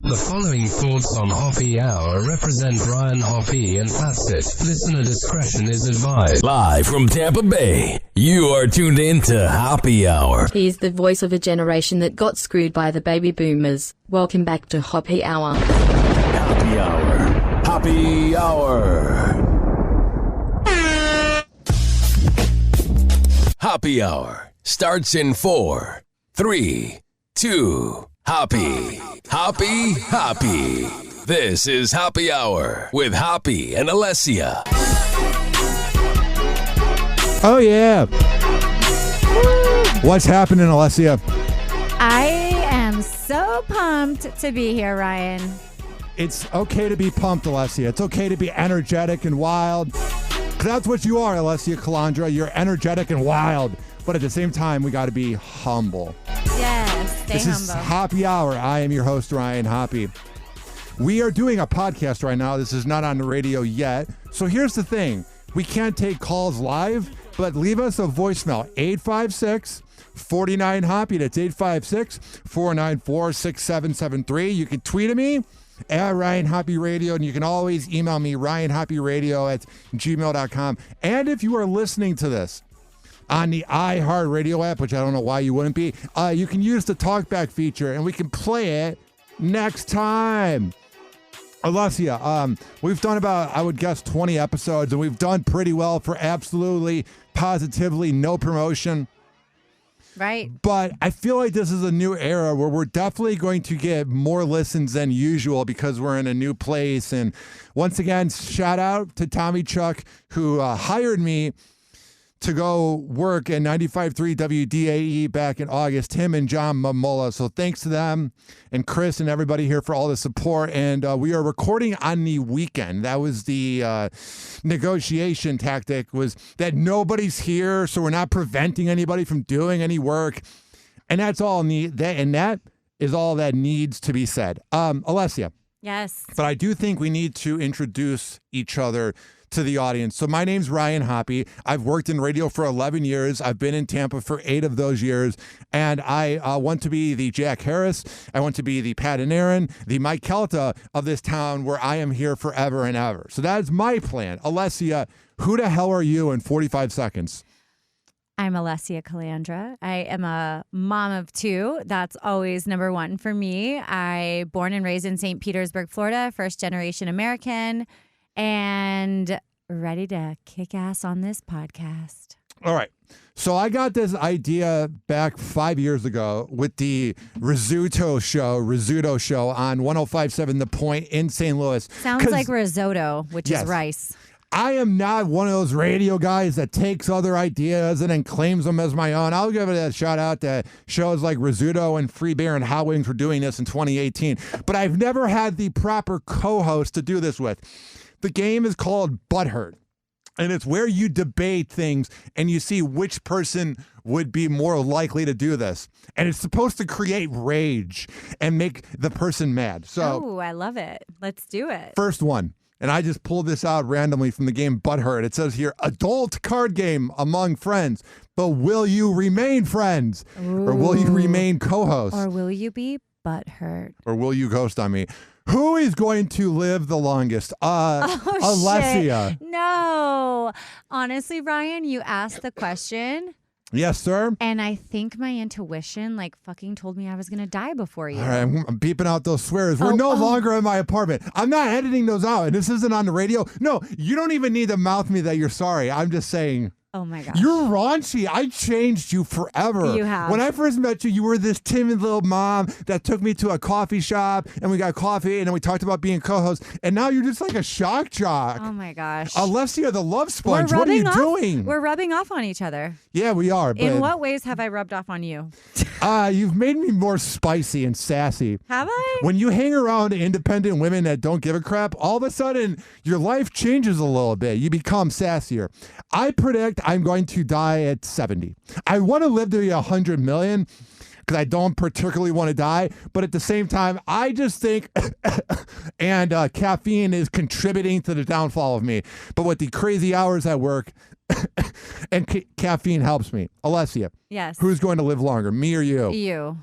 The following thoughts on Hoppe Hour represent Brian Hoppe and that's it. Listener discretion is advised. Live from Tampa Bay, you are tuned in to Hoppe Hour. He's the voice of a generation that got screwed by the baby boomers. Welcome back to Hoppe Hour. Hoppe Hour. Hoppe Hour. Hoppe Hour starts in 4, 3, 2, Hoppe. Hoppe, Hoppe. This is Hoppe Hour with Hoppe and Allessia. Oh, yeah. What's happening, Allessia? I am so pumped to be here, Ryan. It's okay to be pumped, Allessia. It's okay to be energetic and wild. 'Cause that's what you are, Allessia Calandra. You're energetic and wild. But at the same time, we got to be humble. Yes, stay humble. This is Hoppe Hour. I am your host, Ryan Hoppe. We are doing a podcast right now. This is not on the radio yet. So here's the thing. We can't take calls live, but leave us a voicemail. 856-49-HOPPE. That's 856-494-6773. You can tweet at me at Ryan Hoppe Radio, and you can always email me, ryanhopperadio@gmail.com. And if you are listening to this on the iHeartRadio app, which I don't know why you wouldn't be, you can use the talkback feature, and we can play it next time. Allessia, we've done about, I would guess, 20 episodes, and we've done pretty well for absolutely, positively no promotion. Right. But I feel like this is a new era where we're definitely going to get more listens than usual because we're in a new place. And once again, shout out to Tommy Chuck, who hired me to go work at 95.3 WDAE back in August, him and John Mamola. So thanks to them and Chris and everybody here for all the support. And we are recording on the weekend. That was the negotiation tactic, was that nobody's here, so we're not preventing anybody from doing any work. And that's all that is all that needs to be said. Allessia. Yes. But I do think we need to introduce each other to the audience. So my name's Ryan Hoppe. I've worked in radio for 11 years. I've been in Tampa for 8 of those years. And I want to be the Jack Harris. I want to be the Pat and Aaron, the Mike Kelta of this town where I am here forever and ever. So that is my plan. Allessia, who the hell are you in 45 seconds? I'm Allessia Calandra. I am a mom of 2. That's always number 1 for me. I born and raised in St. Petersburg, Florida, first generation American, and ready to kick ass on this podcast. All right. So I got this idea back 5 years ago with the Rizzuto show on 105.7 The Point in St. Louis. Sounds like risotto, which is rice. I am not one of those radio guys that takes other ideas and then claims them as my own. I'll give it a shout out to shows like Rizzuto and Free Beer and Hot Wings for doing this in 2018. But I've never had the proper co-host to do this with. The game is called Butthurt, and it's where you debate things and you see which person would be more likely to do this. And it's supposed to create rage and make the person mad. So, I love it. Let's do it. First one. And I just pulled this out randomly from the game Butthurt. It says here, adult card game among friends. But will you remain friends? Ooh. Or will you remain co-host? Or will you be butthurt? Or will you ghost on me? Who is going to live the longest? Allessia. Shit. No. Honestly, Ryan, you asked the question. Yes, sir. And I think my intuition fucking told me I was going to die before you. All right, I'm beeping out those swears. We're no longer in my apartment. I'm not editing those out. And this isn't on the radio. No, you don't even need to mouth me that you're sorry. I'm just saying. Oh my gosh. You're raunchy. I changed you forever. You have. When I first met you, you were this timid little mom that took me to a coffee shop and we got coffee and then we talked about being co-host. And now you're just like a shock jock. Oh my gosh. Allessia, the love sponge. What are you doing? We're rubbing off on each other. Yeah, we are. But in what ways have I rubbed off on you? You've made me more spicy and sassy. Have I? When you hang around independent women that don't give a crap, all of a sudden your life changes a little bit. You become sassier. I predict I'm going to die at 70. I want to live to be 100 million because I don't particularly want to die. But at the same time, I just think and caffeine is contributing to the downfall of me. But with the crazy hours at work and caffeine helps me. Allessia. Yes. Who's going to live longer, me or you? You.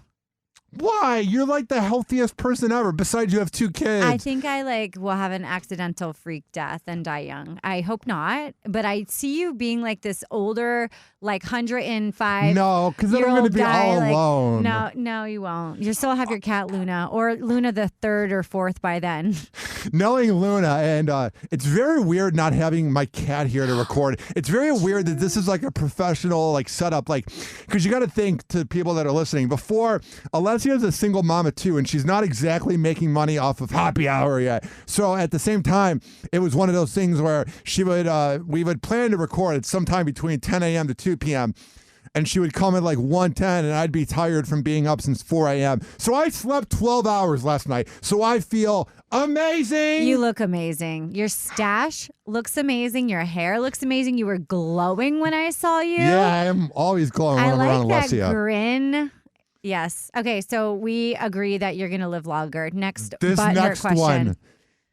Why? You're like the healthiest person ever. Besides, you have 2 kids. I think I will have an accidental freak death and die young. I hope not. But I see you being like this older, 105. No, because then I'm going to be all alone. No, you won't. You still have your cat Luna, or Luna the 3rd or 4th by then. Knowing Luna, and it's very weird not having my cat here to record. It's very weird that this is like a professional setup, because you got to think to people that are listening. Before, Allessia is a single mom of 2, and she's not exactly making money off of Happy Hour yet. So at the same time, it was one of those things where we would plan to record at sometime between 10 a.m. to 2 p.m. And she would come at 1:10, and I'd be tired from being up since 4 a.m. So I slept 12 hours last night. So I feel amazing. You look amazing. Your stash looks amazing. Your hair looks amazing. You were glowing when I saw you. Yeah, I am always glowing when I'm around Allessia. I like that grin. Yes. Okay, so we agree that you're going to live longer. This next one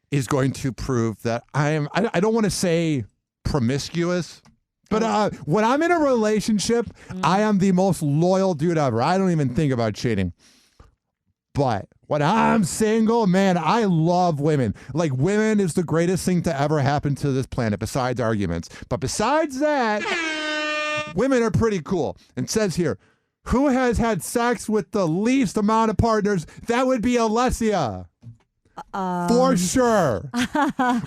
is going to prove that I don't want to say promiscuous, but when I'm in a relationship, I am the most loyal dude ever. I don't even think about cheating. But when I'm single, man, I love women. Women is the greatest thing to ever happen to this planet, besides arguments. But besides that, women are pretty cool. And it says here, who has had sex with the least amount of partners? That would be Allessia. For sure.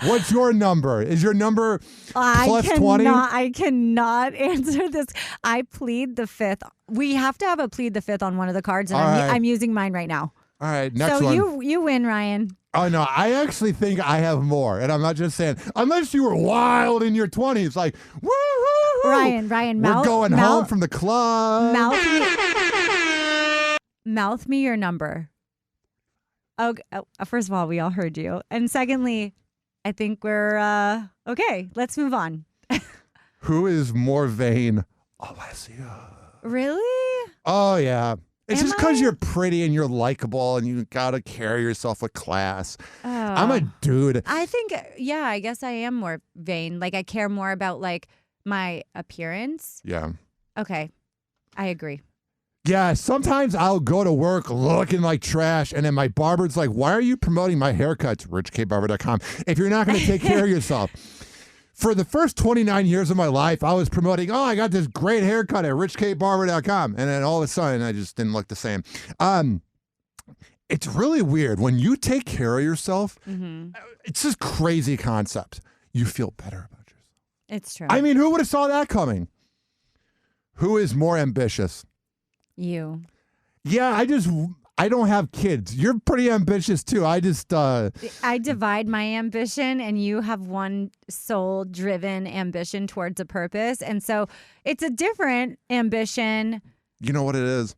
What's your number? Is your number plus 20? I cannot answer this. I plead the 5th. We have to have a plead the 5th on one of the cards, and I'm using mine right now. All right, next one. So you win, Ryan. Oh, no, I actually think I have more, and I'm not just saying, unless you were wild in your 20s, woo-hoo-hoo. Ryan, we're going home from the club. Mouth me your number. Okay. First of all, we all heard you. And secondly, I think we're okay. Let's move on. Who is more vain? Allessia. Really? Oh, yeah. It's just because you're pretty and you're likable and you got to carry yourself with class. Oh. I'm a dude. I think, I guess I am more vain. I care more about, my appearance. Yeah. Okay. I agree. Yeah, sometimes I'll go to work looking like trash, and then my barber's like, why are you promoting my haircuts? richkbarber.com. If you're not going to take care of yourself. For the first 29 years of my life, I was promoting, I got this great haircut at richkbarber.com. And then all of a sudden, I just didn't look the same. It's really weird. When you take care of yourself, it's this crazy concept. You feel better about yourself. It's true. I mean, who would have saw that coming? Who is more ambitious? You. Yeah, I don't have kids. You're pretty ambitious too. I divide my ambition, and you have one soul-driven ambition towards a purpose. And so it's a different ambition. You know what it is?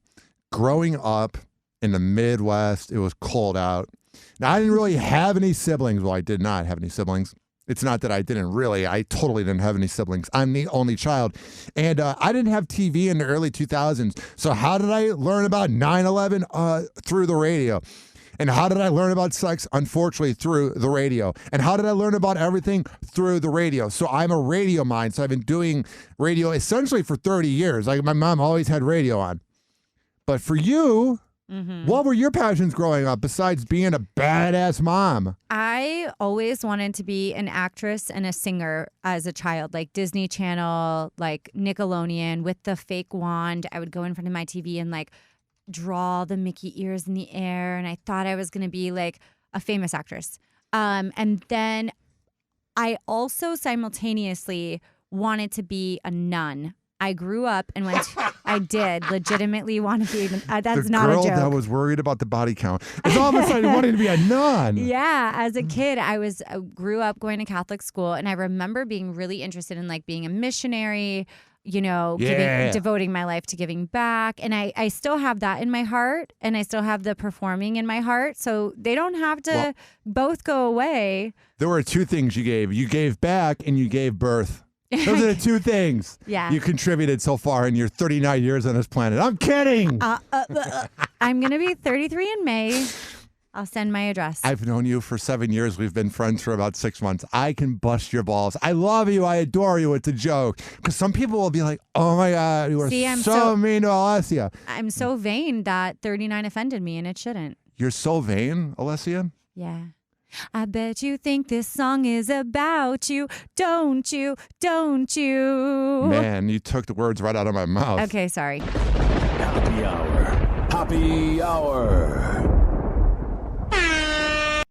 Growing up in the Midwest, it was cold out. Now, I didn't really have any siblings. Well, I did not have any siblings. It's not that I didn't really. I totally didn't have any siblings. I'm the only child. And I didn't have TV in the early 2000s. So how did I learn about 9/11? Through the radio. And how did I learn about sex? Unfortunately, through the radio. And how did I learn about everything? Through the radio. So I'm a radio mind. So I've been doing radio essentially for 30 years. My mom always had radio on. But for you... What were your passions growing up besides being a badass mom? I always wanted to be an actress and a singer as a child, like Disney Channel, like Nickelodeon with the fake wand. I would go in front of my TV and draw the Mickey ears in the air. And I thought I was going to be a famous actress. And then I also simultaneously wanted to be a nun. I grew up and I did legitimately want to be, that's not a joke. The girl that was worried about the body count is all of a sudden wanting to be a nun. Yeah. As a kid, I grew up going to Catholic school, and I remember being really interested in being a missionary, devoting my life to giving back. And I still have that in my heart, and I still have the performing in my heart. So they don't have to both go away. There were 2 things you gave. You gave back and you gave birth. Those are the 2 things you contributed so far in your 39 years on this planet. I'm kidding. I'm going to be 33 in May. I'll send my address. I've known you for 7 years. We've been friends for about 6 months. I can bust your balls. I love you. I adore you. It's a joke. Because some people will be like, oh my God, you are so mean to Allessia. I'm so vain that 39 offended me, and it shouldn't. You're so vain, Allessia? Yeah. I bet you think this song is about you. Don't you? Don't you? Man, you took the words right out of my mouth. Okay, sorry. Happy Hour. Happy Hour.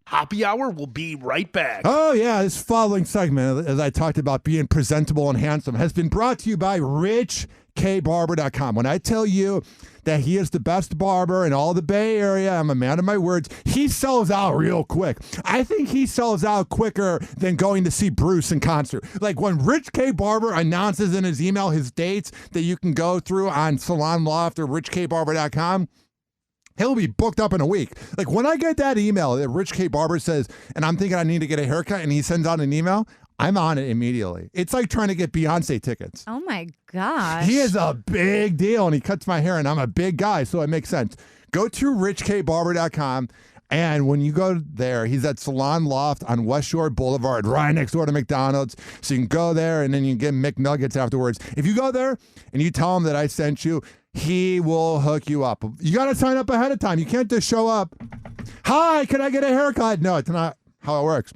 Happy Hour will be right back. Oh, yeah. This following segment, as I talked about being presentable and handsome, has been brought to you by RichKBarber.com. When I tell you that he is the best barber in all the Bay Area, I'm a man of my words, he sells out real quick. I think he sells out quicker than going to see Bruce in concert. Like when Rich K. Barber announces in his email his dates that you can go through on Salon Loft or RichKBarber.com, he'll be booked up in a week. Like when I get that email that Rich K. Barber says, and I'm thinking I need to get a haircut, and he sends out an email, I'm on it immediately. It's like trying to get Beyonce tickets. Oh my gosh. He is a big deal, and he cuts my hair, and I'm a big guy, so it makes sense. Go to richkbarber.com, and when you go there, he's at Salon Loft on West Shore Boulevard, right next door to McDonald's. So you can go there, and then you can get McNuggets afterwards. If you go there and you tell him that I sent you, he will hook you up. You got to sign up ahead of time. You can't just show up. Hi, can I get a haircut? No, it's not how it works.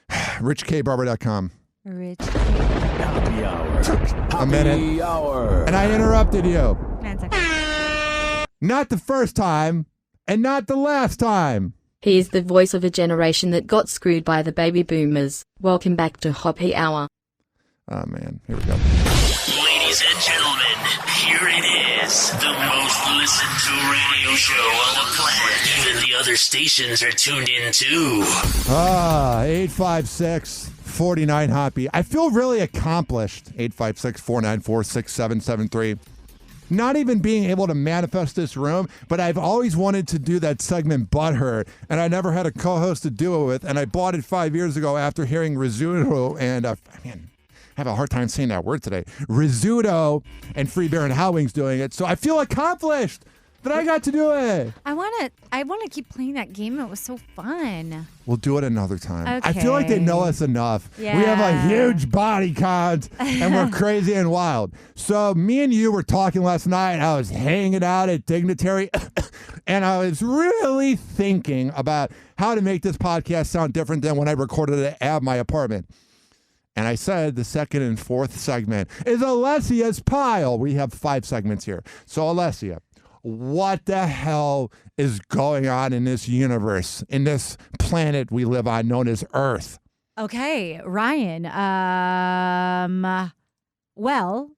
RichKBarber.com. Rich. Happy Hour. A minute. Happy Hour. And I interrupted you. That's okay. Not the first time, and not the last time. He is the voice of a generation that got screwed by the baby boomers. Welcome back to Hoppe Hour. Oh, man. Here we go. Ladies and gentlemen, here it is. The most listened to radio show on the planet. Even the other stations are tuned in too. 856-49-HOPPY. I feel really accomplished. 856-494-6773. Not even being able to manifest this room, but I've always wanted to do that segment Butthurt, and I never had a co-host to do it with, and I bought it 5 years ago after hearing Rizzuto and, I have a hard time saying that word today, Rizzuto and Free Bear and Howings doing it, so I feel accomplished that I got to do it. I want to keep playing that game. It was so fun. We'll do it another time. Okay. I feel like they know us enough. Yeah. We have a huge body count, and we're crazy and wild. So me and you were talking last night. I was hanging out at Dignitary, and I was really thinking about how to make this podcast sound different than when I recorded it at my apartment. And I said the second and fourth segment is Allessia's Pile. We have 5 segments here. So Allessia, what the hell is going on in this universe, in this planet we live on known as Earth? Okay, Ryan. Well,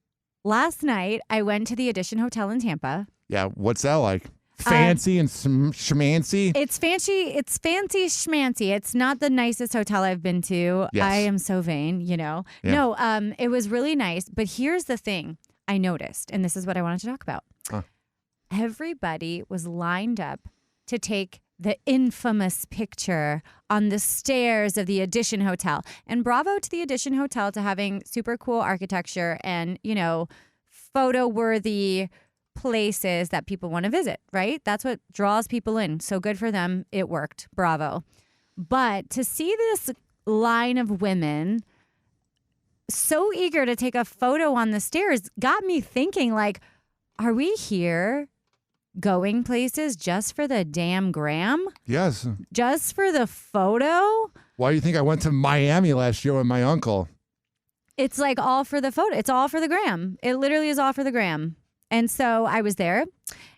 last night I went to the Edition Hotel in Tampa. Yeah, what's that like? Fancy and schmancy? It's fancy schmancy. It's not the nicest hotel I've been to. Yes. I am so vain, you know. Yeah. No, it was really nice. But here's the thing I noticed, and this is what I wanted to talk about. Everybody was lined up to take the infamous picture on the stairs of the Edition Hotel. And bravo to the Edition Hotel to having super cool architecture and, you know, photo-worthy places that people want to visit, right? That's what draws people in. So good for them. It worked. Bravo. But to see this line of women so eager to take a photo on the stairs got me thinking, like, are we here going places just for the damn gram? Yes. Just for the photo? Why do you think I went to Miami last year with my uncle? It's like all for the photo. It's all for the gram. It literally is all for the gram. And so I was there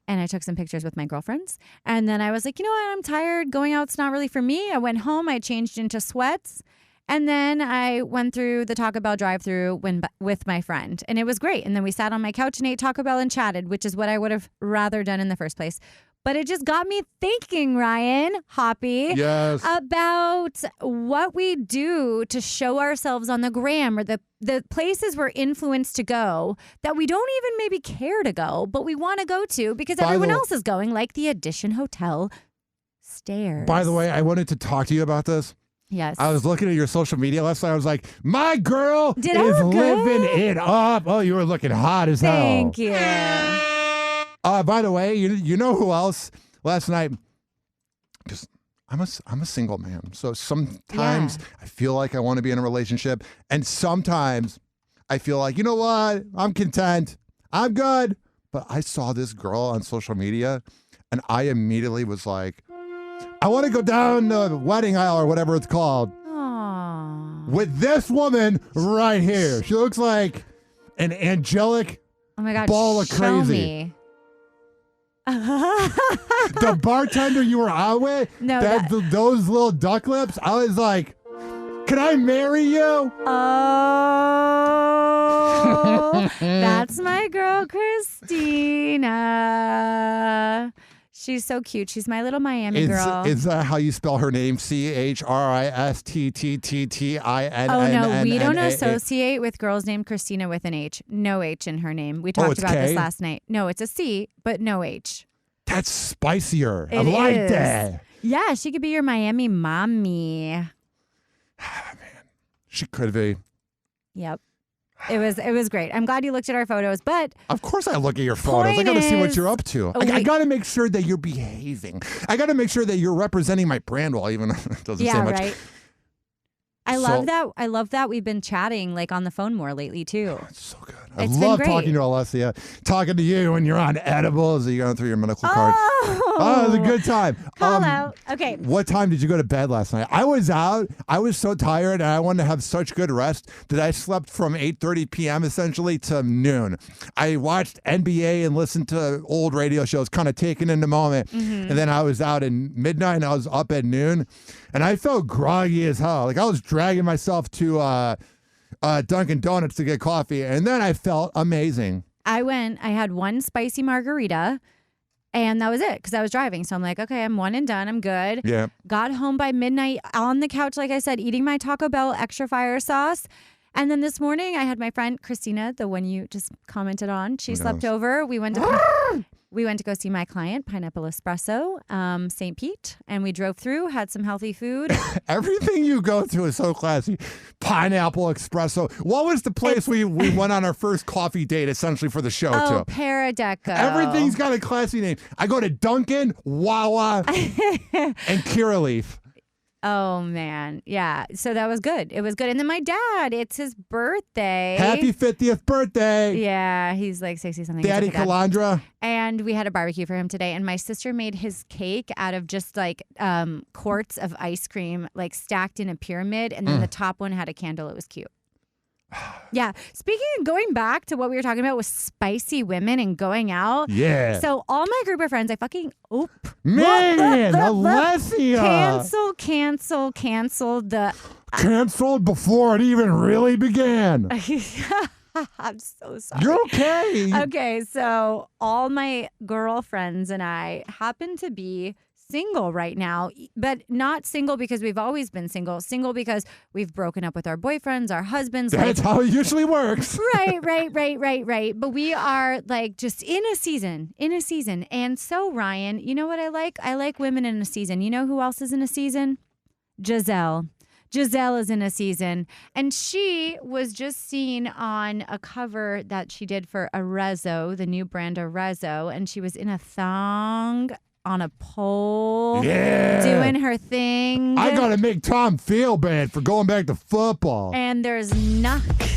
and I took some pictures with my girlfriends. And then I was like, you know what? I'm tired. Going out's not really for me. I went home. I changed into sweats. And then I went through the Taco Bell drive-thru with my friend. And it was great. And then we sat on my couch and ate Taco Bell and chatted, which is what I would have rather done in the first place. But it just got me thinking, Ryan, Hoppy, yes, about what we do to show ourselves on the gram or the places we're influenced to go that we don't even maybe care to go, but we want to go to because everyone else is going, like the Edition Hotel stairs. By the way, I wanted to talk to you about this. Yes. I was looking at your social media last night. I was like, my girl Did is I look living good? it up. Oh, you were looking hot as hell. Thank you. By the way, you know who else last night? because I'm a single man. So sometimes I feel like I want to be in a relationship, and sometimes I feel like, you know what? I'm content. I'm good. But I saw this girl on social media, and I immediately was like, I want to go down the wedding aisle or whatever it's called. Aww. With this woman right here. She looks like an angelic ball of crazy. Me. The bartender you were out with, those little duck lips, I was like, can I marry you? Oh, that's my girl, Christina. She's so cute. She's my little Miami girl. Is that how you spell her name? CHRISTTTTINNNNA? Oh, no, we don't associate with girls named Christina with an H. No H in her name. We talked about this last night. No, it's a C, but no H. That's spicier. I like that. Yeah, she could be your Miami mommy. Man, she could be. Yep. It was great. I'm glad you looked at our photos, but of course I look at your photos. I got to see what you're up to. I got to make sure that you're behaving. I got to make sure that you're representing my brand well, even if it doesn't say much. Right. I love that. I love that we've been chatting like on the phone more lately too. Oh, it's so good. I love talking to Allessia. Talking to you when you're on edibles. Are you going through your medical card? Oh, it was a good time. Call out. Okay. What time did you go to bed last night? I was out. I was so tired, and I wanted to have such good rest that I slept from 8:30 p.m. essentially to noon. I watched NBA and listened to old radio shows, kind of taking in the moment. Mm-hmm. And then I was out at midnight, and I was up at noon, and I felt groggy as hell. Like I was dragging myself to Dunkin' Donuts to get coffee, and then I felt amazing. I had one spicy margarita, and that was it because I was driving. So I'm like, okay, I'm one and done. I'm good. Yeah. Got home by midnight on the couch, like I said, eating my Taco Bell extra fire sauce. And then this morning, I had my friend Christina, the one you just commented on. She slept over. We went to go see my client, Pineapple Espresso, St. Pete, and we drove through, had some healthy food. Everything you go through is so classy. Pineapple Espresso. What was the place we went on our first coffee date, essentially, for the show, too? Paradeco. Everything's got a classy name. I go to Dunkin', Wawa, and Curaleaf. Oh, man. Yeah. So that was good. It was good. And then my dad, it's his birthday. Happy 50th birthday. Yeah. He's like 60-something. Daddy Calandra. And we had a barbecue for him today. And my sister made his cake out of just like quarts of ice cream, like stacked in a pyramid. And then the top one had a candle. It was cute. Yeah. Speaking of going back to what we were talking about with spicy women and going out. Yeah. So all my group of friends, Man, Allessia. Canceled the. Canceled before it even really began. I'm so sorry. You're okay. Okay. So all my girlfriends and I happen to be single right now, but not single because we've always been single. Single because we've broken up with our boyfriends, our husbands. That's how it usually works. Right. But we are like just in a season. And so, Ryan, you know what I like? I like women in a season. You know who else is in a season? Giselle. Giselle is in a season, and she was just seen on a cover that she did for Arezzo, the new brand Arezzo, and she was in a thong on a pole, doing her thing. I gotta make Tom feel bad for going back to football. And there's nothing.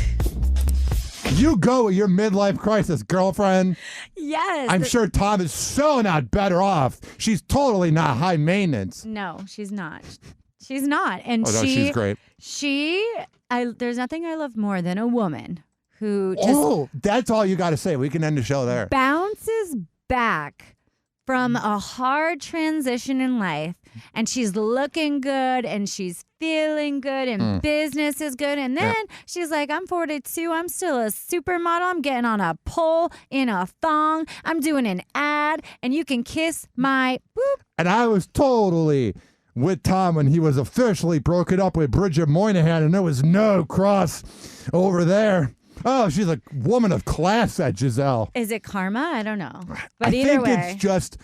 You go with your midlife crisis, girlfriend. Yes. I'm sure Tom is so not better off. She's totally not high maintenance. No, she's not. She's not. And she's great. There's nothing I love more than a woman who just that's all you got to say. We can end the show there. Bounces back from a hard transition in life, and she's looking good, and she's feeling good, and business is good, and then she's like, I'm 42, I'm still a supermodel, I'm getting on a pole in a thong, I'm doing an ad, and you can kiss my boop. And I was totally with Tom when he was officially broken up with Bridget Moynihan, and there was no cross over there. Oh, she's a woman of class, that Giselle. Is it karma? I don't know. But I either think it's just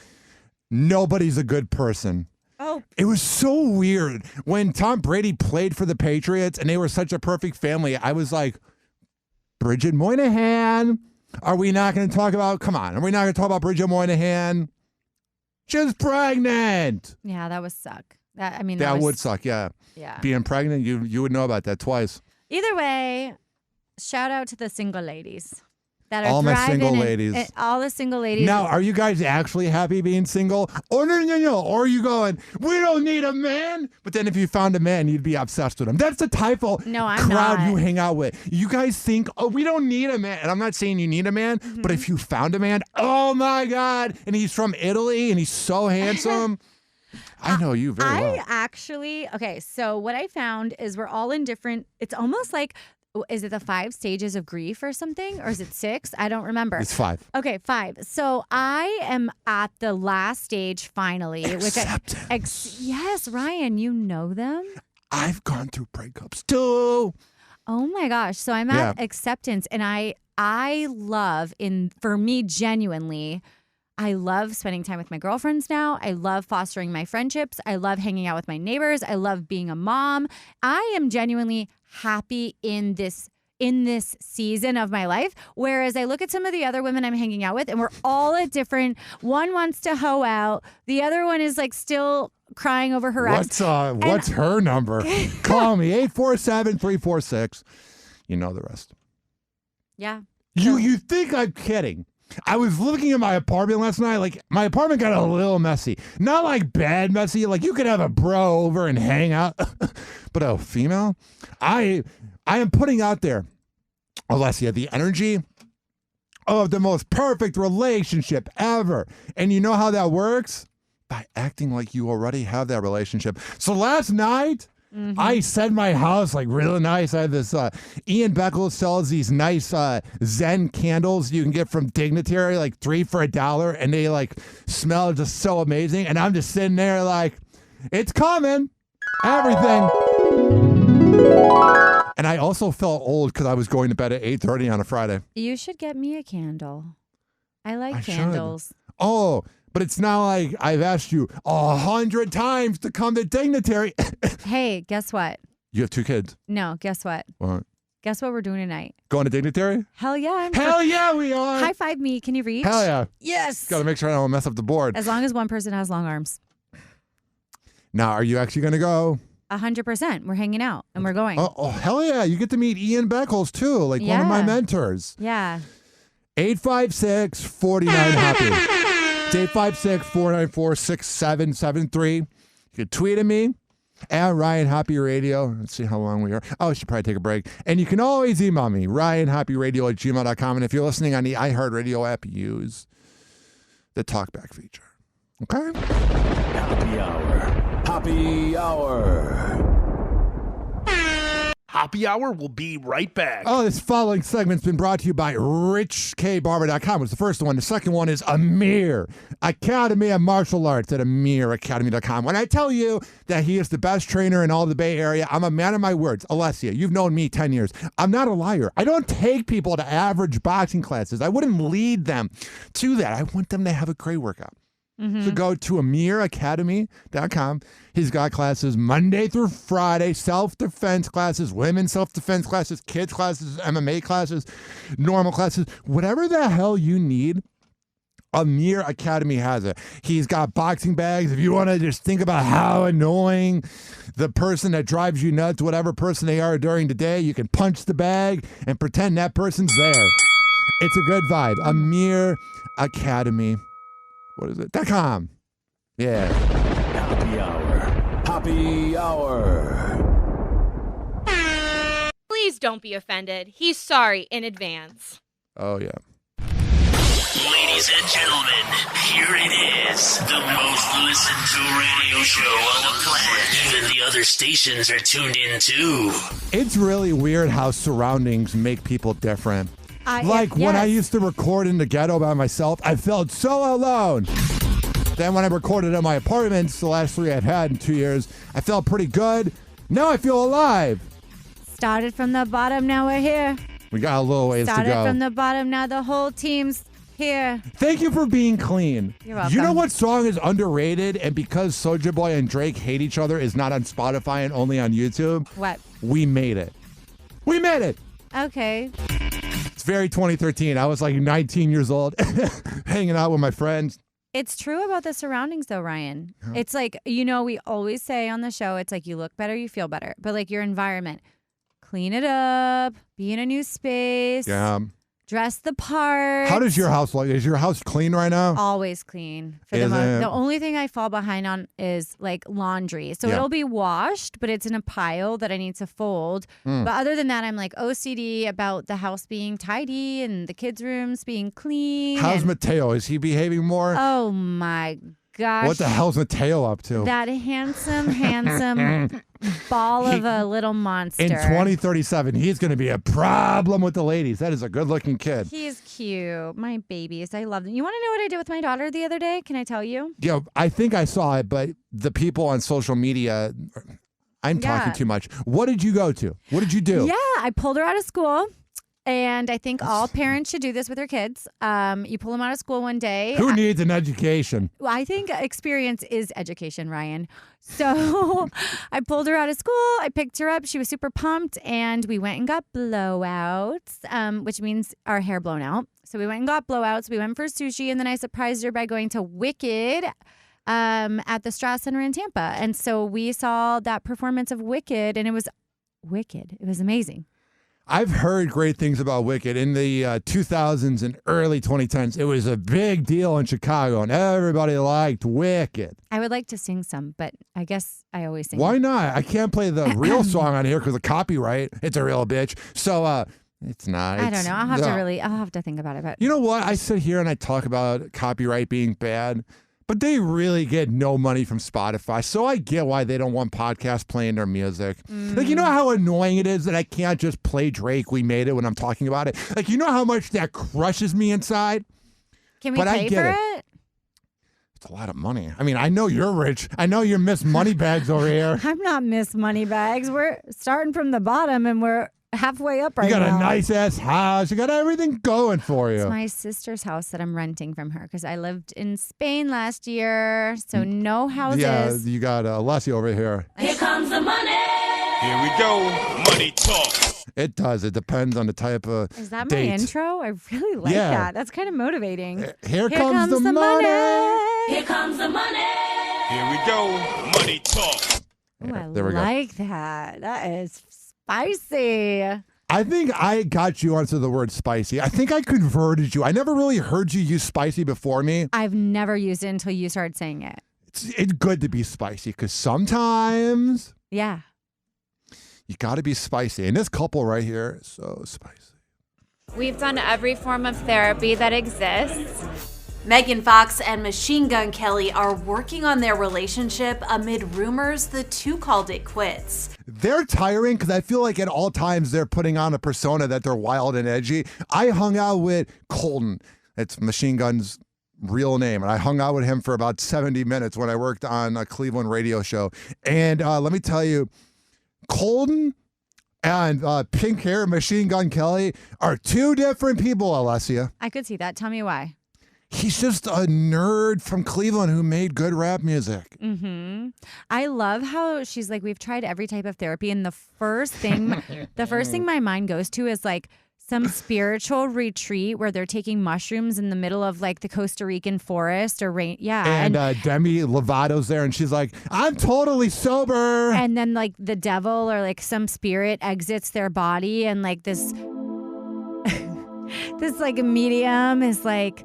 nobody's a good person. Oh. It was so weird. When Tom Brady played for the Patriots and they were such a perfect family, I was like, Bridget Moynihan, are we not going to talk about Bridget Moynihan? She's pregnant. Yeah, that would suck. That would suck, yeah. Yeah. Being pregnant, you would know about that twice. Either way, shout out to the single ladies that are all my thriving single ladies. All the single ladies. Now, are you guys actually happy being single? Or no. Or are you going, we don't need a man? But then if you found a man, you'd be obsessed with him. That's the type of crowd you hang out with. You guys think, oh, we don't need a man. And I'm not saying you need a man, but if you found a man, oh my God. And he's from Italy and he's so handsome. I know you very well. Okay, so what I found is we're all in different, it's almost like, is it the 5 stages of grief or something? Or is it 6? I don't remember. It's 5. Okay, 5. So I am at the last stage finally. Acceptance. Yes, Ryan, you know them? I've gone through breakups too. Oh my gosh. So I'm at acceptance, and I love, for me genuinely, I love spending time with my girlfriends now. I love fostering my friendships. I love hanging out with my neighbors. I love being a mom. I am genuinely happy in this season of my life. Whereas I look at some of the other women I'm hanging out with, and we're all at different. One wants to hoe out. The other one is like still crying over her ex. What's her number? Call me 847-346. You know the rest. Yeah. You think I'm kidding? I was looking at my apartment last night. Like, my apartment got a little messy. Not like bad messy. Like, you could have a bro over and hang out. But a female? I am putting out there, Allessia, the energy of the most perfect relationship ever. And you know how that works? By acting like you already have that relationship. So last night, I set my house like really nice. I had this, Ian Beckles sells these nice Zen candles you can get from Dignitary, like 3 for $1. And they like smell just so amazing. And I'm just sitting there like, it's coming. Everything. And I also felt old because I was going to bed at 8:30 on a Friday. You should get me a candle. I like candles. Oh, but it's not like I've asked you 100 times to come to Dignitary. Hey, guess what? You have 2 kids. No, guess what? What? Guess what we're doing tonight? Going to Dignitary? Hell yeah. Hell yeah, we are. High five me. Can you reach? Hell yeah. Yes. Got to make sure I don't mess up the board. As long as one person has long arms. Now, are you actually going to go? 100%. We're hanging out and we're going. Oh, hell yeah. You get to meet Ian Beckles too, like one of my mentors. Yeah. 856-49-HAPPY. It's 856-494-6773. You can tweet at me at Ryan Hoppe Radio. Let's see how long we are. Oh, I should probably take a break. And you can always email me, RyanHoppeRadio@gmail.com. And if you're listening on the iHeartRadio app, use the talkback feature. Okay? Happy Hour. Happy Hour. Happy Hour will be right back. Oh, this following segment's been brought to you by RichKBarber.com. Was the first one. The second one is Amir, Academy of Martial Arts at AmirAcademy.com. When I tell you that he is the best trainer in all the Bay Area, I'm a man of my words. Allessia, you've known me 10 years. I'm not a liar. I don't take people to average boxing classes. I wouldn't lead them to that. I want them to have a great workout. So go to AmirAcademy.com. He's got classes Monday through Friday, self-defense classes, women's self-defense classes, kids classes, MMA classes, normal classes, whatever the hell you need. Amir Academy has it. He's got boxing bags. If you want to just think about how annoying the person that drives you nuts, whatever person they are during the day, you can punch the bag and pretend that person's there. It's a good vibe. Amir Academy. What is it? .com. Yeah. Happy Hour. Happy Hour. Please don't be offended. He's sorry in advance. Oh, yeah. Ladies and gentlemen, here it is. The most listened to radio show on the planet. Even the other stations are tuned in too. It's really weird how surroundings make people different. When I used to record in the ghetto by myself, I felt so alone. Then when I recorded at my apartments, the last 3 I've had in 2 years, I felt pretty good. Now I feel alive. Started from the bottom, now we're here. We got a little ways to go. Started from the bottom, now the whole team's here. Thank you for being clean. You're welcome. You know what song is underrated and because Soulja Boy and Drake hate each other is not on Spotify and only on YouTube? What? We Made It. We made it. Okay. It's very 2013. I was like 19 years old, hanging out with my friends. It's true about the surroundings, though, Ryan. Yeah. It's like, we always say on the show, it's like you look better, you feel better. But like your environment, clean it up, be in a new space. Yeah. Dress the part. How does your house look? Is your house clean right now? Always clean. The only thing I fall behind on is like laundry. So it'll be washed, but it's in a pile that I need to fold. But other than that, I'm like OCD about the house being tidy and the kids' rooms being clean. How's Mateo? Is he behaving more? Oh my gosh. What the hell's Mateo up to? That handsome ball of a little monster. In 2037, he's going to be a problem with the ladies. That is a good-looking kid. He is cute. My babies. I love them. You want to know what I did with my daughter the other day? Can I tell you? Yeah, I think I saw it, but the people on social media, I'm talking too much. What did you go to? What did you do? Yeah, I pulled her out of school. And I think all parents should do this with their kids. You pull them out of school one day. Who needs an education? Well, I think experience is education, Ryan. So I pulled her out of school. I picked her up. She was super pumped. And we went and got blowouts, which means our hair blown out. So we went and got blowouts. We went for sushi. And then I surprised her by going to Wicked at the Strass Center in Tampa. And so we saw that performance of Wicked. And it was wicked. It was amazing. I've heard great things about Wicked. In the 2000s and early 2010s, it was a big deal in Chicago, and everybody liked Wicked. I would like to sing some, but I guess I always sing. Why not? I can't play the real song on here because of copyright. It's a real bitch. So it's not. I don't know. I'll have to think about it. But you know what? I sit here and I talk about copyright being bad. But they really get no money from Spotify, so I get why they don't want podcasts playing their music. Like, you know how annoying it is that I can't just play Drake, We Made It, when I'm talking about it? Like, you know how much that crushes me inside? Can we pay for it? It's a lot of money. I mean, I know you're rich. I know you're Miss Moneybags over here. I'm not Miss Moneybags. We're starting from the bottom, and we're halfway up right now. You got a nice-ass house. You got everything going for you. It's my sister's house that I'm renting from her because I lived in Spain last year, so no houses. Yeah, you got Allessia over here. Here comes the money. Here we go. Money talk. It does. It depends on the type of Is that date. my intro? I really like that. That's kind of motivating. Here comes the money. Here comes the money. Here we go. Money talk. Ooh, I like that. That is spicy. I think I got you onto the word spicy. I think I converted you. I never really heard you use spicy before me. I've never used it until you started saying it. It's good to be spicy because sometimes you got to be spicy. And this couple right here is so spicy. We've done every form of therapy that exists. Megan Fox and Machine Gun Kelly are working on their relationship amid rumors the two called it quits. They're tiring because I feel like at all times they're putting on a persona that they're wild and edgy. I hung out with Colton. It's Machine Gun's real name. And I hung out with him for about 70 minutes when I worked on a Cleveland radio show. And let me tell you, Colton and pink hair Machine Gun Kelly are two different people, Allessia. I could see that. Tell me why. He's just a nerd from Cleveland who made good rap music. Mm-hmm. I love how she's like, we've tried every type of therapy, and the first thing my mind goes to is like some spiritual retreat where they're taking mushrooms in the middle of like the Costa Rican forest or rain. Yeah. And Demi Lovato's there, and she's like, I'm totally sober. And then like the devil or like some spirit exits their body, and like this like medium is like,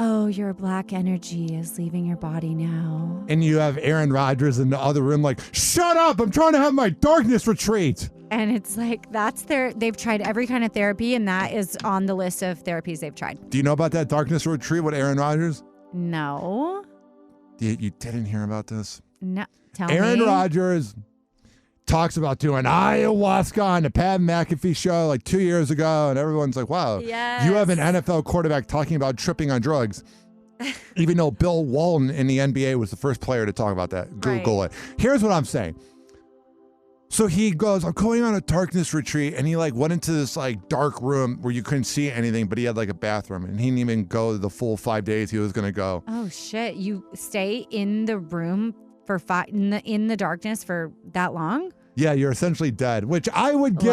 oh, your black energy is leaving your body now. And you have Aaron Rodgers in the other room like, shut up, I'm trying to have my darkness retreat. And it's like, they've tried every kind of therapy, and that is on the list of therapies they've tried. Do you know about that darkness retreat with Aaron Rodgers? No. You didn't hear about this? No, tell me. Aaron Rodgers talks about doing ayahuasca on the Pat McAfee show like 2 years ago, and everyone's like, wow, yes. You have an NFL quarterback talking about tripping on drugs. Even though Bill Walton in the NBA was the first player to talk about that. Google it. Here's what I'm saying. So he goes, I'm going on a darkness retreat, and he like went into this like dark room where you couldn't see anything, but he had like a bathroom, and he didn't even go the full 5 days he was going to go. Oh shit. You stay in the room for in the darkness for that long? Yeah, you're essentially dead, which I would get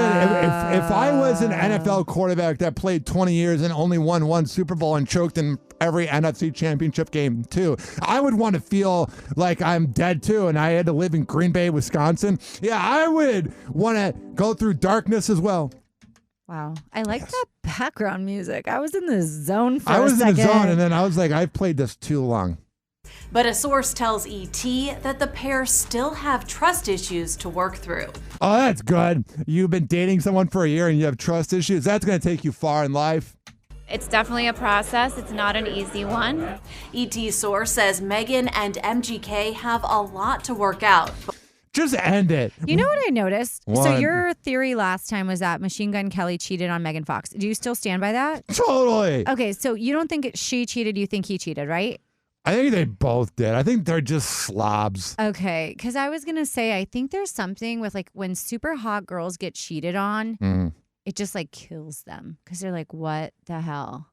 if I was an NFL quarterback that played 20 years and only won one Super Bowl and choked in every NFC championship game too. I would want to feel like I'm dead too and I had to live in Green Bay, Wisconsin. Yeah, I would want to go through darkness as well. Wow. I like that background music. I was in the zone for a second. I was in the zone and then I was like, I've played this too long. But a source tells ET that the pair still have trust issues to work through. Oh, that's good. You've been dating someone for a year and you have trust issues. That's going to take you far in life. It's definitely a process. It's not an easy one. ET source says Megan and MGK have a lot to work out. Just end it. You know what I noticed? What? So your theory last time was that Machine Gun Kelly cheated on Megan Fox. Do you still stand by that? Totally. Okay, so you don't think she cheated, you think he cheated, right? I think they both did. I think they're just slobs. Okay, because I was going to say, I think there's something with like when super hot girls get cheated on, it just like kills them because they're like, what the hell?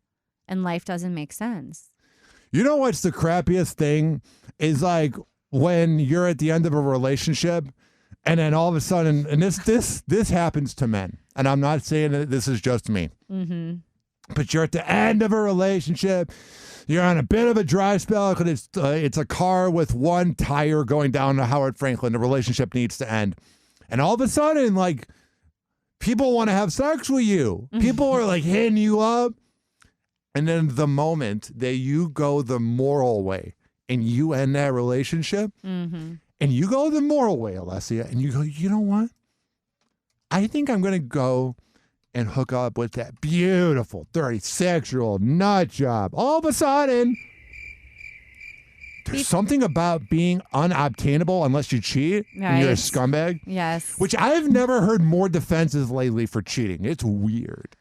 And life doesn't make sense. You know what's the crappiest thing is like when you're at the end of a relationship and then all of a sudden, and this happens to men, and I'm not saying that this is just me, but you're at the end of a relationship. You're on a bit of a dry spell because it's a car with one tire going down to Howard Franklin. The relationship needs to end. And all of a sudden, like, people want to have sex with you. People are, like, hitting you up. And then the moment that you go the moral way and you end that relationship, and you go the moral way, Allessia, and you go, you know what? I think I'm going to go and hook up with that beautiful 36-year-old nut job. All of a sudden, there's something about being unobtainable unless you cheat and you're a scumbag. Yes. Which I've never heard more defenses lately for cheating. It's weird.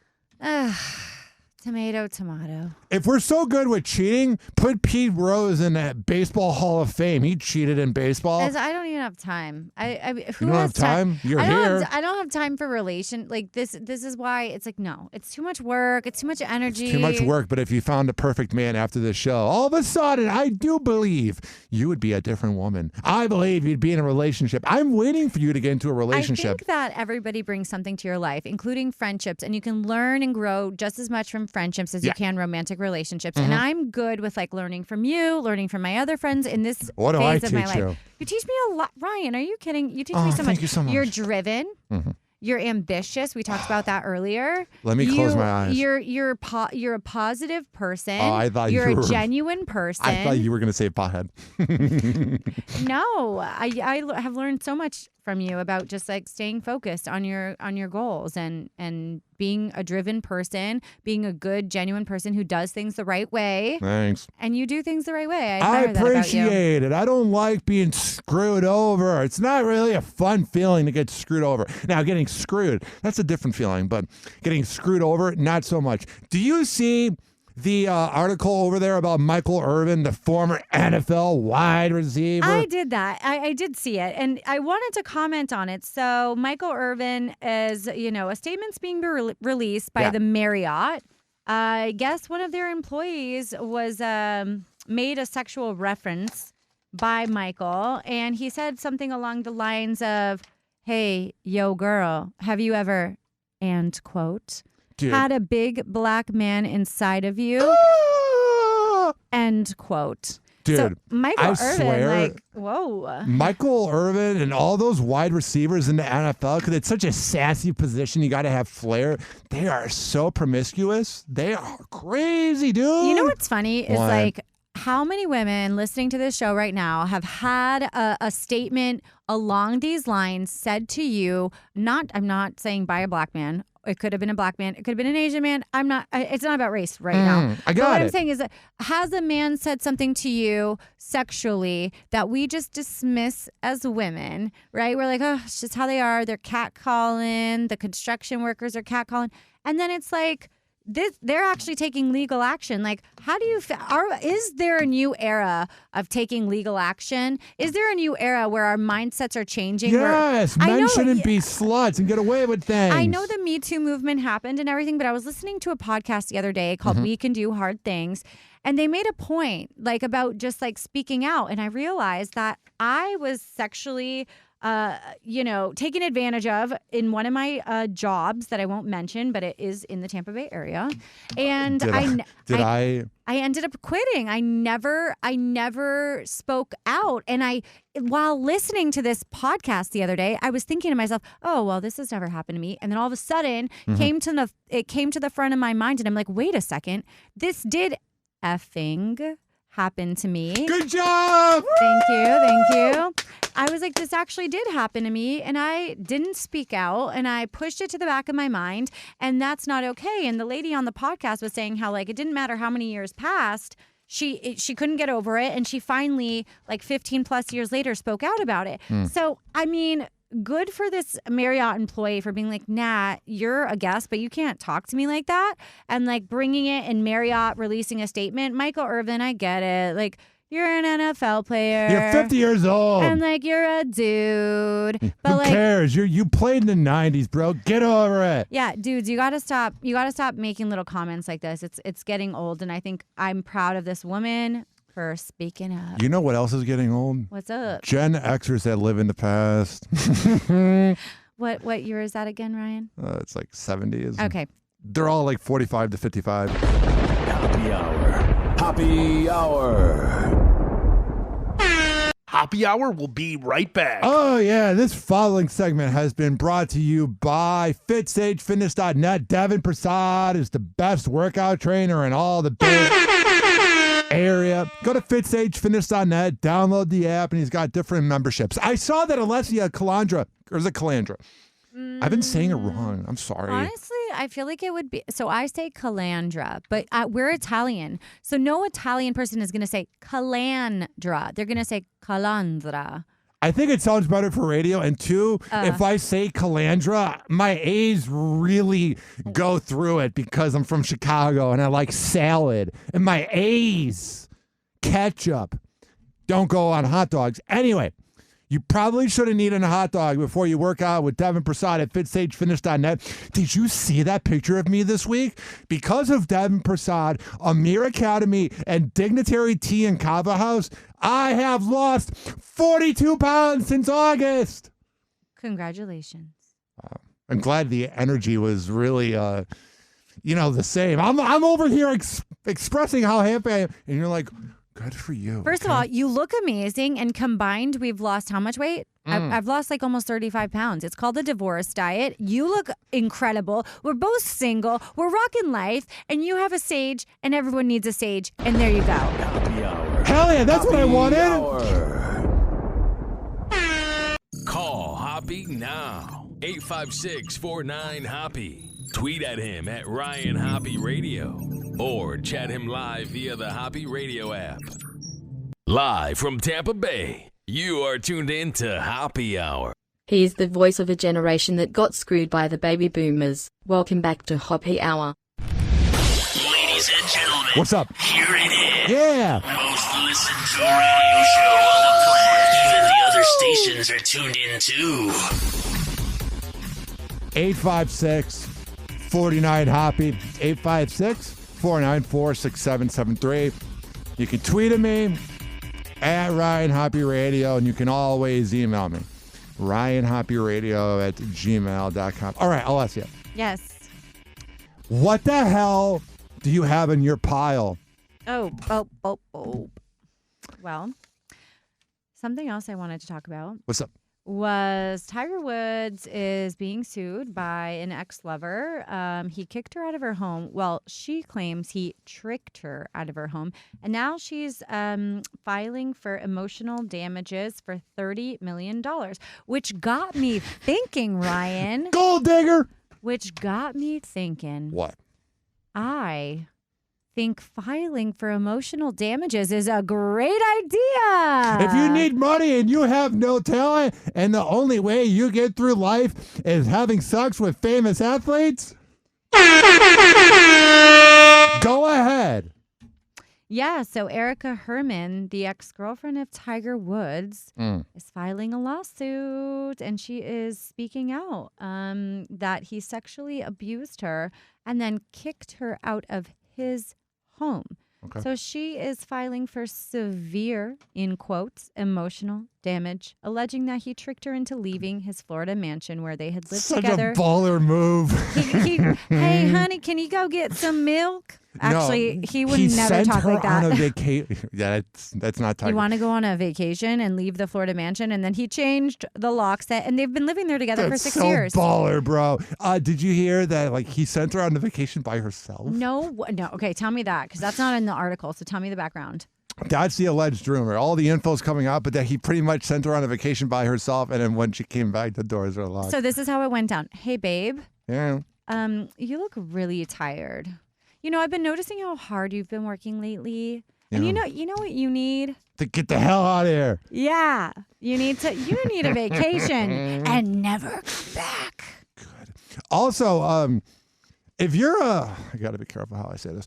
Tomato, tomato. If we're so good with cheating, put Pete Rose in that Baseball Hall of Fame. He cheated in baseball. I don't even have time. Who you don't have time? You're here. I don't have time for relation. Like this is why it's like, no, it's too much work. It's too much energy. It's too much work. But if you found a perfect man after the show, all of a sudden, I do believe you would be a different woman. I believe you'd be in a relationship. I'm waiting for you to get into a relationship. I think that everybody brings something to your life, including friendships, and you can learn and grow just as much from friendships as you can romantic relationships. And I'm good with like learning from you, learning from my other friends in this phase of my life. You teach me a lot. Ryan, are you kidding? You teach me so much. Thank you so much. You're driven. You're ambitious. We talked about that earlier. Let me close my eyes. You're a positive person. Oh, I thought you're a genuine person. I thought you were going to say pothead. No, I have learned so much from you about just like staying focused on your goals and being a driven person, being a good, genuine person who does things the right way. Thanks. And you do things the right way. I admire that about you. appreciate it. I don't like being screwed over. It's not really a fun feeling to get screwed over. Now, getting screwed, that's a different feeling, but getting screwed over, not so much. Do you see the article over there about Michael Irvin, the former NFL wide receiver? I did that. I did see it, and I wanted to comment on it. So Michael Irvin is, a statement's being released by the Marriott. I guess one of their employees was made a sexual reference by Michael, and he said something along the lines of, "Hey, yo, girl, have you ever," end quote, had a big black man inside of you? End quote. Dude, so Michael Irvin, swear, whoa. Michael Irvin and all those wide receivers in the NFL, because it's such a sassy position, you got to have flair. They are so promiscuous. They are crazy, dude. You know what's funny is like how many women listening to this show right now have had a statement along these lines said to you, I'm not saying by a black man. It could have been a black man. It could have been an Asian man. It's not about race right now. I got what it. I'm saying is that has a man said something to you sexually that we just dismiss as women, right? We're like, oh, it's just how they are. They're catcalling. The construction workers are catcalling. And then it's like, they're actually taking legal action. Like, how do you is there a new era of taking legal action? Is there a new era where our mindsets are changing? Yes, men shouldn't be sluts and get away with things. I know the Me Too movement happened and everything, but I was listening to a podcast the other day called We Can Do Hard Things, and they made a point like about just like speaking out, and I realized that I was sexually taken advantage of in one of my jobs that I won't mention, but it is in the Tampa Bay area. And I ended up quitting. I never spoke out. And while listening to this podcast the other day, I was thinking to myself, oh, well, this has never happened to me. And then all of a sudden it came to the front of my mind. And I'm like, wait a second, this did effing happen to me. Good job. Thank you. I was like, this actually did happen to me, and I didn't speak out, and I pushed it to the back of my mind, and that's not okay. And the lady on the podcast was saying how it didn't matter how many years passed, she couldn't get over it, and she finally 15 plus years later spoke out about it. So I mean, good for this Marriott employee for being like, nah, you're a guest, but you can't talk to me like that. And bringing it and Marriott releasing a statement. Michael Irvin, I get it. You're an NFL player. You're 50 years old. And you're a dude. But who cares? You played in the 90s, bro. Get over it. Yeah, dudes, you gotta stop making little comments like this. It's getting old, and I think I'm proud of this woman for speaking up. You know what else is getting old? What's up? Gen Xers that live in the past. What year is that again, Ryan? It's 70s. Okay. They're all 45 to 55. Happy Hour. Happy Hour. Happy Hour will be right back. Oh, yeah. This following segment has been brought to you by FitSageFitness.net. Devin Prasad is the best workout trainer in all the Bay area. Go to FitSageFitness.net, download the app, and he's got different memberships. I saw that Allessia Calandra, or is it Calandra? I've been saying it wrong. I'm sorry. Honestly, I feel like it would be. So I say Calandra, but we're Italian. So no Italian person is going to say Calandra. They're going to say Calandra. I think it sounds better for radio. And two, if I say Calandra, my A's really go through it because I'm from Chicago and I like salad. And my A's, ketchup, don't go on hot dogs. Anyway. You probably should have eaten a hot dog before you work out with Devin Prasad at FitSageFitness.net. Did you see that picture of me this week? Because of Devin Prasad, Amir Academy, and Dignitary Tea and Kava House, I have lost 42 pounds since August. Congratulations. I'm glad the energy was really, the same. I'm over here expressing how happy I am, and you're like, good for you. First of all, you look amazing, and combined, we've lost how much weight? I've lost almost 35 pounds. It's called the divorce diet. You look incredible. We're both single. We're rocking life, and you have a sage, and everyone needs a sage, and there you go. Happy Hour. Hell yeah, that's what I wanted. Call Hoppy now. 856-49-HOPPY. Tweet at him at Ryan Hoppe Radio or chat him live via the Hoppe Radio app. Live from Tampa Bay, you are tuned in to Happy Hour. He is the voice of a generation that got screwed by the baby boomers. Welcome back to Hoppe Hour. Ladies and gentlemen, what's up? Here it is. Yeah. Most listened to radio show on the planet. Even the other stations are tuned in too. 856-49-HOPPY. 856-494-6773. You can tweet at me at Ryan Hoppe Radio, and you can always email me. RyanHoppeRadio@gmail.com. All right, Allessia. Yes. What the hell do you have in your pile? Oh. Well, something else I wanted to talk about. What's up? Was Tiger Woods is being sued by an ex-lover. He kicked her out of her home. Well, she claims he tricked her out of her home. And now she's filing for emotional damages for $30 million, which got me thinking, Ryan. Gold digger! Which got me thinking. What? I think filing for emotional damages is a great idea. If you need money and you have no talent and the only way you get through life is having sex with famous athletes, go ahead. Yeah, so Erica Herman, the ex-girlfriend of Tiger Woods, is filing a lawsuit, and she is speaking out that he sexually abused her and then kicked her out of his home. Okay. So she is filing for severe, in quotes, emotional damage, alleging that he tricked her into leaving his Florida mansion where they had lived together. Such a baller move. Hey, honey, can you go get some milk? Actually, he would never talk like that. On a vacation. Yeah, that's not talking. You want to go on a vacation and leave the Florida mansion, and then he changed the lock set, and they've been living there together for 6 years. Baller, bro. Did you hear that? Like he sent her on the vacation by herself? No. Okay, tell me that because that's not in the article. So tell me the background. That's the alleged rumor. All the info's coming out, but that he pretty much sent her on a vacation by herself, and then when she came back, the doors are locked. So this is how it went down. Hey, babe. Yeah. You look really tired. You know, I've been noticing how hard you've been working lately. And you know what you need? To get the hell out of here. Yeah. You need a vacation and never come back. Good. Also, if you're I got to be careful how I say this.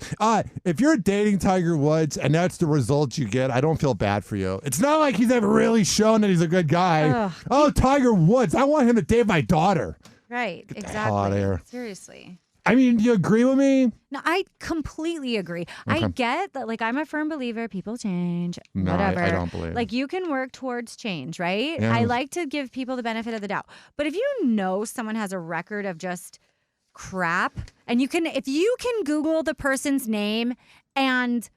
If you're dating Tiger Woods and that's the result you get, I don't feel bad for you. It's not like he's ever really shown that he's a good guy. Tiger Woods. I want him to date my daughter. Right. Get exactly. The hell out of here. Seriously. I mean, do you agree with me? No, I completely agree. Okay. I get that, like, I'm a firm believer. People change, No, whatever. I don't believe. Like, you can work towards change, right? Yeah. I like to give people the benefit of the doubt. But if you know someone has a record of just crap, and if you can Google the person's name and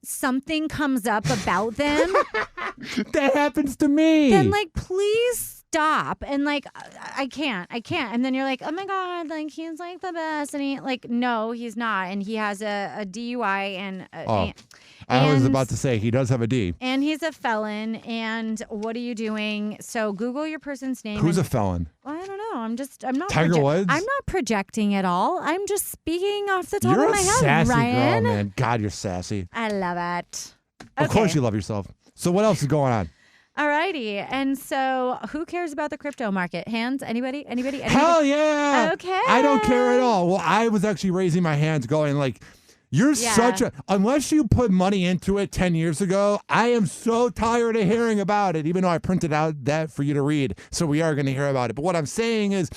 something comes up about them, that happens to me. Then, like, please stop. And like, I can't. And then you're like, oh my God, like he's like the best. And he like, no, he's not. And he has a DUI and I was about to say he does have a D. And he's a felon. And what are you doing? So Google your person's name. Who's a felon? Well, I don't know. I'm not Tiger Woods? I'm not projecting at all. I'm just speaking off the top You're of my a head, sassy Ryan. girl, man. God, you're sassy. I love it. Of course you love yourself. So what else is going on? Alrighty, and so who cares about the crypto market? Hands? Anybody? Hell yeah! Okay. I don't care at all. Well, I was actually raising my hands going like, you're such a, unless you put money into it 10 years ago, I am so tired of hearing about it, even though I printed out that for you to read. So we are going to hear about it. But what I'm saying is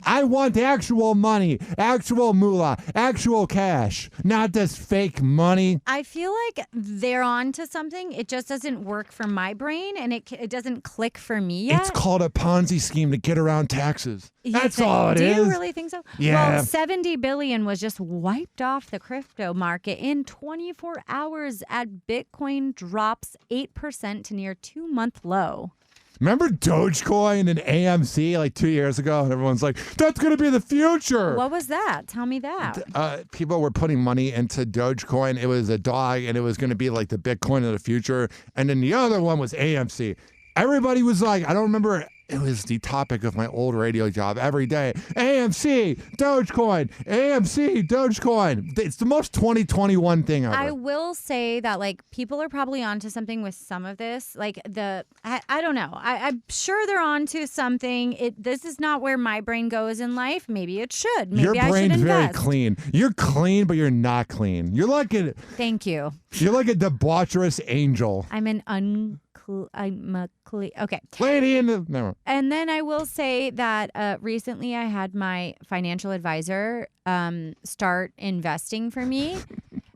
I want actual money, actual moolah, actual cash, not this fake money. I feel like they're on to something. It just doesn't work for my brain, and it doesn't click for me yet. It's called a Ponzi scheme to get around taxes. That's all it is. Do you really think so? Yeah. Well, $70 billion was just wiped off the crypto market in 24 hours as Bitcoin drops 8% to near 2-month low. Remember Dogecoin and AMC like 2 years ago? And everyone's like, that's going to be the future. What was that? Tell me that. People were putting money into Dogecoin. It was a dog, and it was going to be like the Bitcoin of the future. And then the other one was AMC. Everybody was like, I don't remember. It was the topic of my old radio job every day. AMC, Dogecoin, AMC, Dogecoin. It's the most 2021 thing ever. I will say that, like, people are probably onto something with some of this. Like, I don't know. I'm sure they're onto something. This is not where my brain goes in life. Maybe it should. Maybe Your I should brain's very invest. clean. You're clean, but you're not clean. You're like a... Thank you. You're like a debaucherous angel. I'm a okay. Lady in the... Never. And then I will say that recently I had my financial advisor start investing for me.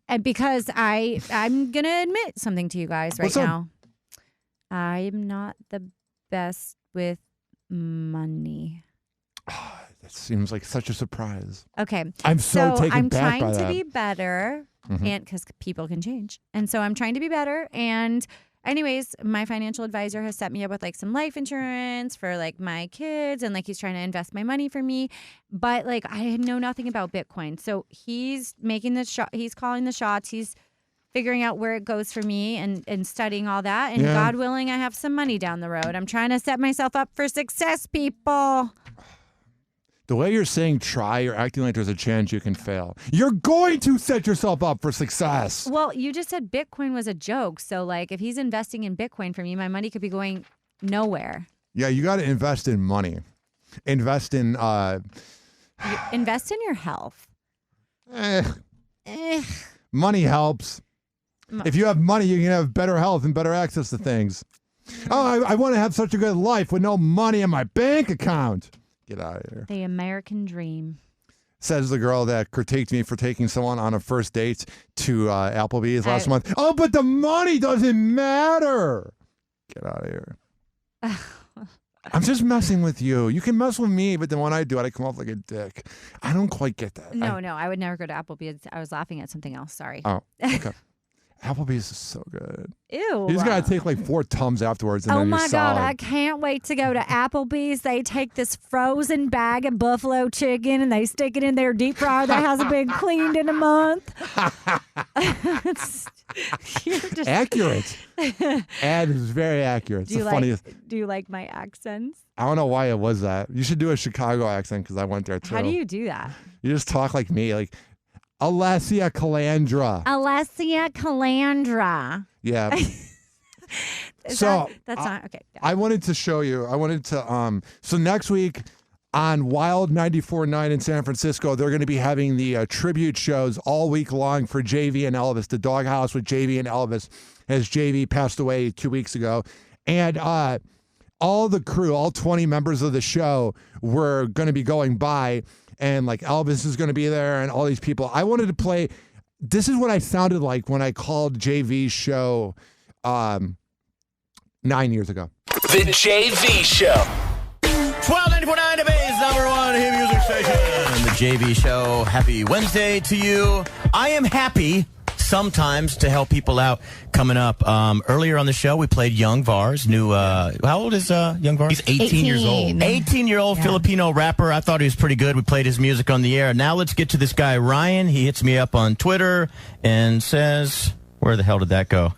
And because I'm going to admit something to you guys right now. I'm not the best with money. Oh, that seems like such a surprise. Okay. I'm so taken back by I'm trying that. to be better, and because people can change. And so I'm trying to be better. And anyways, my financial advisor has set me up with like some life insurance for like my kids, and like he's trying to invest my money for me. But like I know nothing about Bitcoin. So he's making the shot, he's calling the shots, he's figuring out where it goes for me and studying all that. And God willing, I have some money down the road. I'm trying to set myself up for success, people. The way you're saying try, you're acting like there's a chance you can fail. You're going to set yourself up for success. Well, you just said Bitcoin was a joke. So, like, if he's investing in Bitcoin for me, my money could be going nowhere. Yeah, you got to invest in money. Invest in... Invest in your health. Money helps. If you have money, you can have better health and better access to things. Oh, I want to have such a good life with no money in my bank account. Get out of here. The American dream. says the girl that critiqued me for taking someone on a first date to Applebee's last month. Oh, but the money doesn't matter. Get out of here. I'm just messing with you. You can mess with me, but then when I do it, I come off like a dick. I don't quite get that. No, I would never go to Applebee's. I was laughing at something else. Sorry. Oh, okay. Applebee's is so good. Ew. You just got to take like 4 Tums afterwards and then you're solid. God, I can't wait to go to Applebee's. They take this frozen bag of buffalo chicken and they stick it in their deep fryer that hasn't been cleaned in a month. Accurate. Ad is very accurate. It's the funniest. Do you like my accents? I don't know why it was that. You should do a Chicago accent because I went there too. How do you do that? You just talk like me, like Allessia Calandra. Allessia Calandra. Yeah. That's not okay. Yeah. I wanted to show you. So next week on Wild 94.9 in San Francisco, they're going to be having the tribute shows all week long for JV and Elvis. The Doghouse with JV and Elvis, as JV passed away 2 weeks ago, and all the crew, all 20 members of the show, were going to be going by. And like Elvis is going to be there and all these people. I wanted to play. This is what I sounded like when I called JV's show 9 years ago. The JV Show. 1294.9 the Bay's #1 hit music station. The JV Show. Happy Wednesday to you. I am happy sometimes to help people out. Coming up earlier on the show, we played Young Vars. How old is Young Vars? He's 18 years old. 18-year-old Filipino rapper. I thought he was pretty good. We played his music on the air. Now let's get to this guy, Ryan. He hits me up on Twitter and says, where the hell did that go?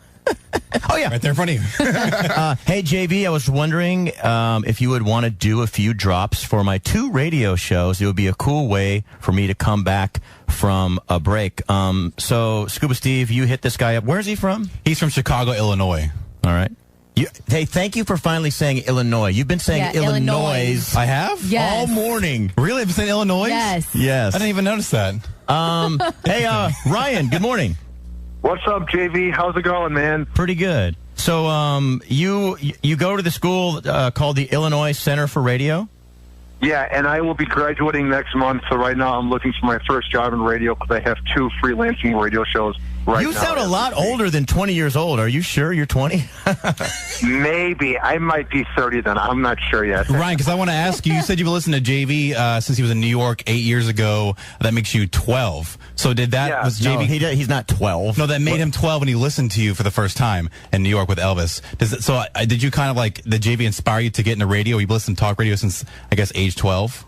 Oh, yeah. Right there in front of you. Hey, JV, I was wondering if you would want to do a few drops for my 2 radio shows. It would be a cool way for me to come back from a break. So, Scuba Steve, you hit this guy up. Where's he from? He's from Chicago, Illinois. All right. Hey, thank you for finally saying Illinois. You've been saying Illinois. I have? Yes. All morning. Really? I've been saying Illinois? Yes. Yes. I didn't even notice that. Hey, Ryan, good morning. What's up, JV? How's it going, man? Pretty good. So, you go to the school called the Illinois Center for Radio? Yeah, and I will be graduating next month, so right now I'm looking for my first job in radio because I have 2 freelancing radio shows right now. You sound a lot older than 20 years old. Are you sure you're 20? Maybe. I might be 30 then. I'm not sure yet. Ryan, because I want to ask you, you said you've listened to JV since he was in New York 8 years ago. That makes you 12. So did that, Yeah. was JV? No, he's not 12. No, that made him 12 when he listened to you for the first time in New York with Elvis. Did you kind of like, did JV inspire you to get into radio? You've listened to talk radio since, I guess, age 12?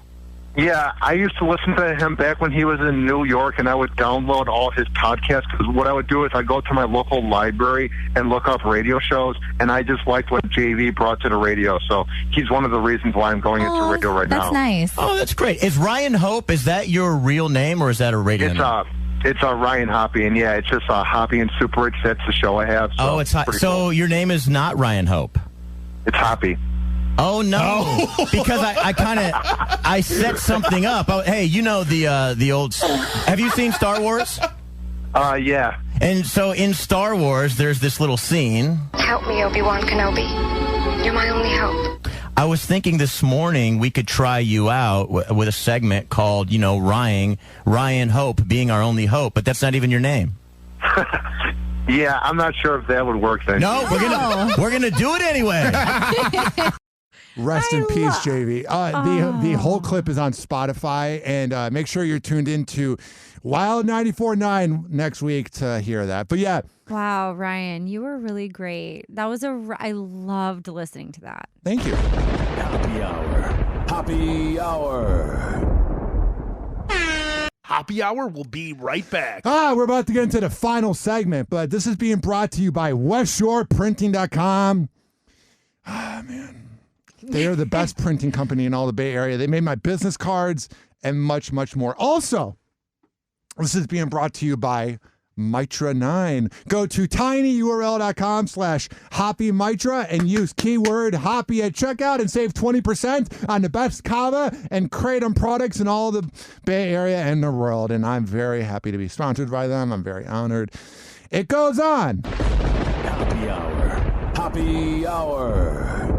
Yeah, I used to listen to him back when he was in New York, and I would download all his podcasts, because what I would do is I'd go to my local library and look up radio shows, and I just liked what JV brought to the radio, so he's one of the reasons why I'm going into radio right now. That's nice. Oh, that's great. Is Ryan Hope, is that your real name, or is that a radio name? It's Ryan Hoppe, and yeah, it's just Hoppe and Super Rich. That's the show I have. So it's so cool. Your name is not Ryan Hope? It's Hoppe. Oh, no, because I set something up. Oh, hey, you know the old, have you seen Star Wars? Yeah. And so in Star Wars, there's this little scene. Help me, Obi-Wan Kenobi. You're my only hope. I was thinking this morning we could try you out with a segment called, Ryan Hope being our only hope, but that's not even your name. Yeah, I'm not sure if that would work then. No, we're gonna do it anyway. Rest in peace, JV. The whole clip is on Spotify, and make sure you're tuned into Wild 94.9 next week to hear that. But yeah. Wow, Ryan, you were really great. I loved listening to that. Thank you. Happy Hour. Happy Hour will be right back. We're about to get into the final segment, but this is being brought to you by WestShorePrinting.com. Man. They are the best printing company in all the Bay Area. They made my business cards and much, much more. Also, this is being brought to you by Mitra 9. Go to tinyurl.com/HoppyMitra and use keyword Hoppy at checkout and save 20% on the best Kava and Kratom products in all the Bay Area and the world. And I'm very happy to be sponsored by them. I'm very honored. It goes on. Happy Hour.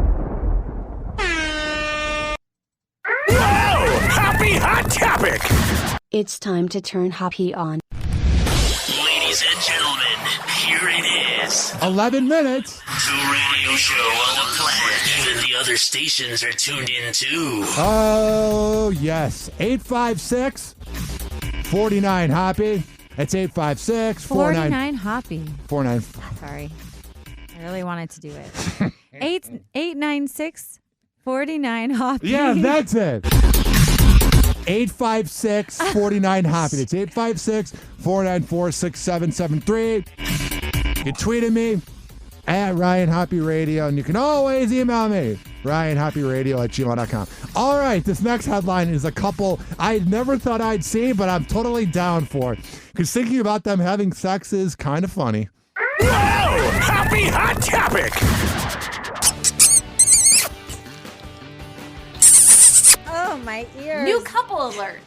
Wow! Happy Hot Topic! It's time to turn Hoppe on. Ladies and gentlemen, here it is. 11 minutes. The radio show on the planet. Even the other stations are tuned in too. Oh, yes. 856-49 Hoppe. That's 856-49 Hoppe. 49. Sorry. I really wanted to do it. 896-49 Hoppe. Yeah, that's it. 856-49 Hoppe. It's 856-494-6773. You tweeted me at Ryan Hoppe Radio, and you can always email me, RyanHoppeRadio@gmail.com. All right, this next headline is a couple I never thought I'd see, but I'm totally down for it. Because thinking about them having sex is kind of funny. Whoa! Happy hot topic! Oh, my ears. New couple alert.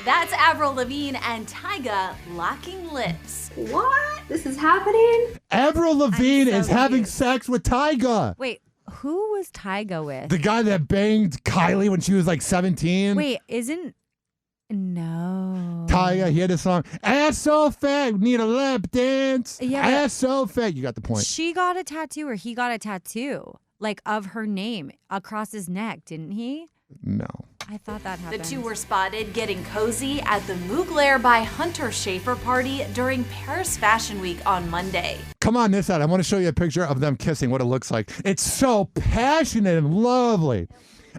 That's Avril Lavigne and Tyga locking lips. What? This is happening? Avril Lavigne is having sex with Tyga. Wait, who was Tyga with? The guy that banged Kylie when she was like 17. Wait, No. Tyga, he had a song, Ass So Fat, Need a Lap Dance. Yeah, Ass So Fat. You got the point. She got a tattoo, or he got a tattoo, like of her name across his neck, didn't he? No. I thought that happened. The two were spotted getting cozy at the Mugler by Hunter Schafer party during Paris Fashion Week on Monday. Come on this side. I want to show you a picture of them kissing, what it looks like. It's so passionate and lovely.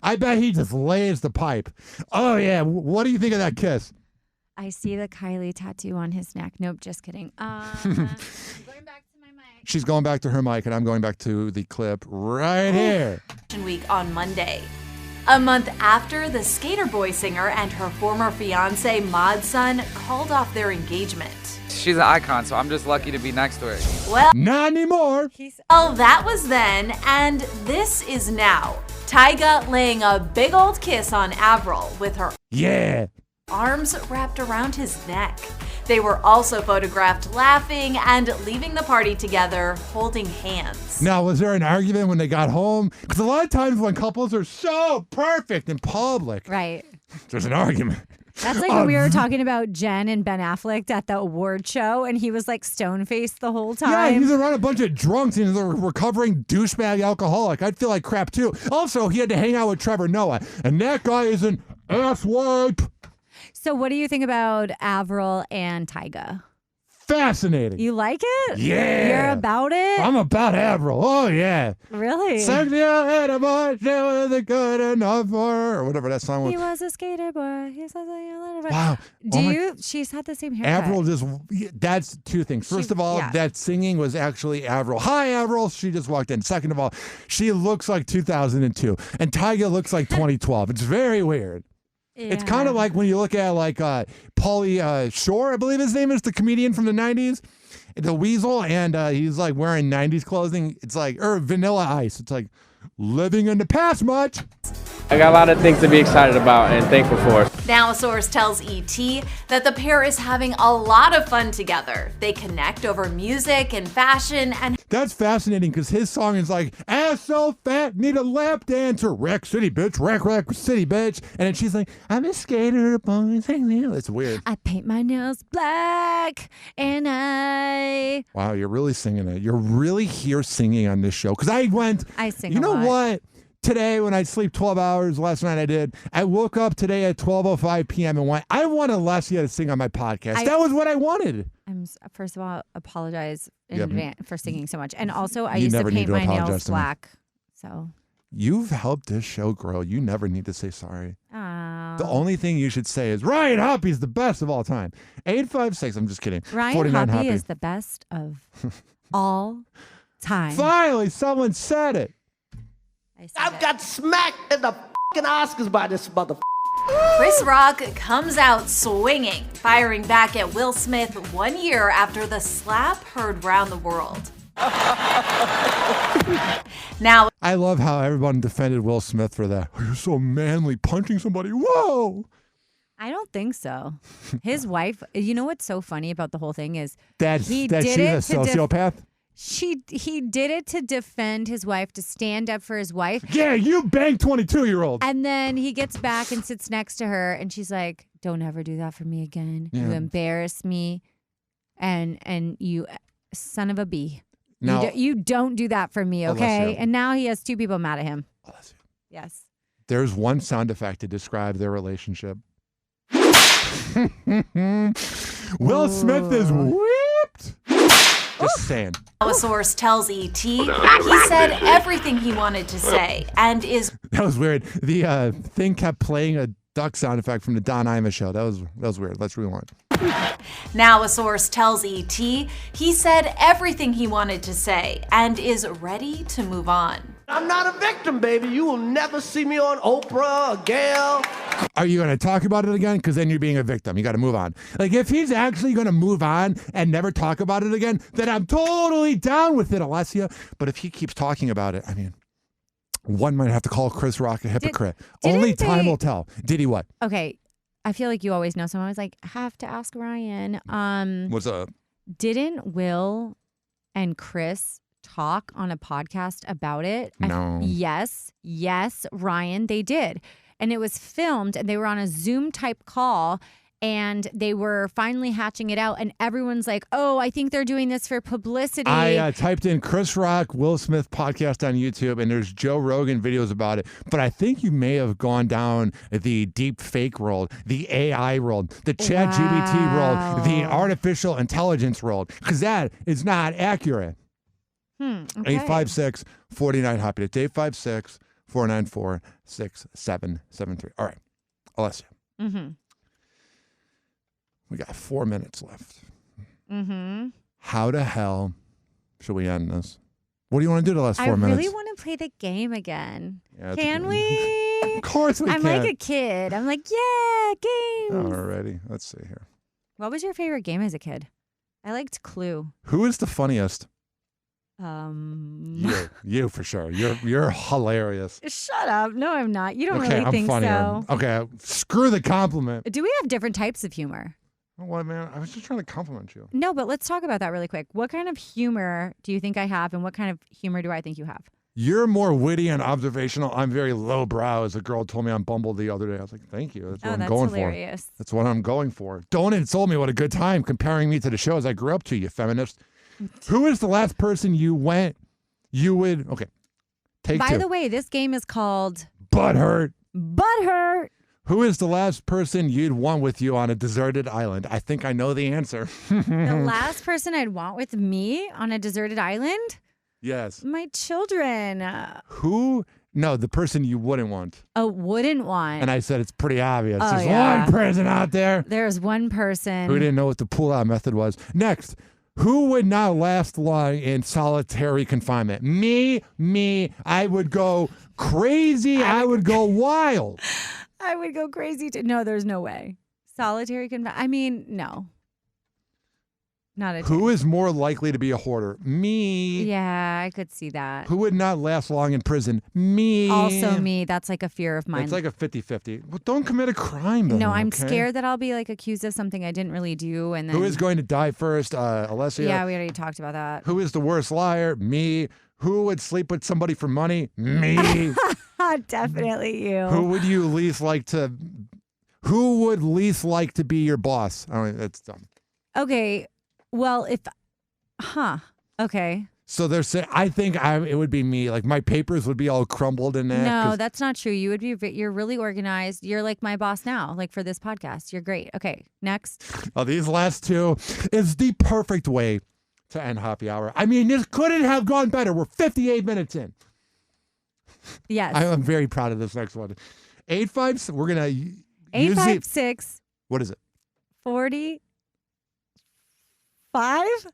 I bet he just lays the pipe. Oh, yeah. What do you think of that kiss? I see the Kylie tattoo on his neck. Nope, just kidding. She's going back to her mic, and I'm going back to the clip right here. Fashion Week on Monday. A month after the Skater Boy singer and her former fiance, Mod's son, called off their engagement. She's an icon, so I'm just lucky to be next to her. Well, not anymore. Well, that was then, and this is now. Tyga laying a big old kiss on Avril with her arms wrapped around his neck. They were also photographed laughing and leaving the party together, holding hands. Now, was there an argument when they got home? Because a lot of times when couples are so perfect in public, right, there's an argument. That's like when we were talking about Jen and Ben Affleck at the award show, and he was like stone-faced the whole time. Yeah, he's around a bunch of drunks. He's a recovering douchebag alcoholic. I'd feel like crap, too. Also, he had to hang out with Trevor Noah, and that guy is an asswipe. So what do you think about Avril and Tyga? Fascinating. You like it? Yeah. You're about it? I'm about Avril. Oh, yeah. Really? Sexy little boy, she wasn't good enough for her, or whatever that song was. He was a skater boy. He was a little boy. Wow. She's had the same haircut. Avril that's two things. First of all, that singing was actually Avril. Hi, Avril. She just walked in. Second of all, she looks like 2002. And Tyga looks like 2012. It's very weird. Yeah. It's kind of like when you look at like Pauly Shore, I believe his name is, the comedian from the 90s, the Weasel, and he's like wearing 90s clothing. It's like, or Vanilla Ice. It's like living in the past much. I got a lot of things to be excited about and thankful for. Now a source tells ET that the pair is having a lot of fun together. They connect over music and fashion, and that's fascinating because his song is like, ass so fat, need a lap dancer, wreck city bitch, wreck city bitch. And then she's like, I'm a skater, boy. It's weird. I paint my nails black and I... Wow, you're really singing it. You're really here singing on this show. Because I sing you know a lot. What? Today, when I sleep 12 hours, last night I did, I woke up today at 12:05 p.m. and went, I want Allessia to sing on my podcast. That was what I wanted. First of all, apologize in advance for singing so much. And also, I used to paint my nails black. So you've helped this show grow. You never need to say sorry. Oh. The only thing you should say is, Ryan Hoppe is the best of all time. 856, I'm just kidding. Ryan Hoppe is the best of all time. Finally, someone said it. I've got smacked in the fucking Oscars by this motherfucker. Chris Rock comes out swinging, firing back at Will Smith 1 year after the slap heard round the world. Now, I love how everyone defended Will Smith for that. Oh, you're so manly punching somebody. Whoa! I don't think so. His wife, you know what's so funny about the whole thing is that she's a sociopath? He did it to defend his wife, to stand up for his wife. Yeah, you banged 22-year-old. And then he gets back and sits next to her, and she's like, "Don't ever do that for me again. Yeah. You embarrass me, and you son of a bee. Now, you don't do that for me, okay?" Allessia. And now he has two people mad at him. Allessia. Yes. There's one sound effect to describe their relationship. Will Smith is whipped. Just saying. A source tells ET he said everything he wanted to say and is. That was weird. The thing kept playing a duck sound effect from the Don Imus show. That was weird. Let's rewind. Now a source tells ET he said everything he wanted to say and is ready to move on. I'm not a victim, baby. You will never see me on Oprah or Gail. Are you going to talk about it again? Because then you're being a victim. You got to move on. Like, if he's actually going to move on and never talk about it again, then I'm totally down with it, Allessia. But if he keeps talking about it, I mean, one might have to call Chris Rock a hypocrite. Only time will tell. Did he what? Okay. I feel like you always know someone. I was like, have to ask Ryan. What's up? Didn't Will and Chris talk on a podcast about it? No. Yes, Ryan, they did. And it was filmed, and they were on a Zoom type call, and they were finally hatching it out. And everyone's like, "Oh, I think they're doing this for publicity." I typed in Chris Rock, Will Smith podcast on YouTube, and there's Joe Rogan videos about it. But I think you may have gone down the deep fake world, the AI world, the Chat GBT world, the artificial intelligence world, because that is not accurate. Okay. 856-49-HOPPY. It's 856-494-6773. All right, Allessia. Mm-hmm. We got 4 minutes left. Mm-hmm. How the hell should we end this? What do you want to do the last 4 minutes? I really want to play the game again. Yeah, Can we? Of course we I'm can. like a kid. I'm like, yeah, games. Alrighty, let's see here. What was your favorite game as a kid? I liked Clue. Who is the funniest? You for sure. You're hilarious. Shut up. No, I'm not. You don't Okay, really I'm think funnier. so. Okay, screw the compliment. Do we have different types of humor? Oh, what, man? I was just trying to compliment you. No, but let's talk about that really quick. What kind of humor do you think I have, and what kind of humor do I think you have? You're more witty and observational. I'm very lowbrow, as a girl told me on Bumble the other day. I was like, thank you. That's what I'm going hilarious. for. That's what I'm going for. Don't insult me. What a good time comparing me to the shows I grew up to, you feminist. Who is the last person you would... Okay, take two. By the way, this game is called... Butthurt. Butthurt. Who is the last person you'd want with you on a deserted island? I think I know the answer. The last person I'd want with me on a deserted island? Yes. My children. Who? No, the person you wouldn't want. Oh, wouldn't want. And I said it's pretty obvious. Oh, There's yeah. one person out there There's one person. who didn't know what the pull-out method was. Next, who would not last long in solitary confinement? Me. I would go crazy. I would go wild. I would go crazy too. No, there's no way. Solitary confinement. I mean, no. Not a Who is more likely to be a hoarder? Me. Yeah, I could see that. Who would not last long in prison? Me. Also me. That's like a fear of mine. It's like a 50-50. Well, don't commit a crime, though. No, I'm okay? scared that I'll be like accused of something I didn't really do. And then Who is going to die first? Allessia? Yeah, we already talked about that. Who is the worst liar? Me. Who would sleep with somebody for money? Me. Definitely you. Who would you least like to... Who would least like to be your boss? I mean, that's dumb. Okay. Well, okay. So they're saying, I think it would be me. Like, my papers would be all crumbled in that. No, that's not true. You would be. You're really organized. You're like my boss now. Like for this podcast, you're great. Okay, next. Oh, these last two is the perfect way to end Happy Hour. I mean, this couldn't have gone better. We're 58 minutes in. Yes. I'm very proud of this next one. 856. We're gonna 856. What is it? 40.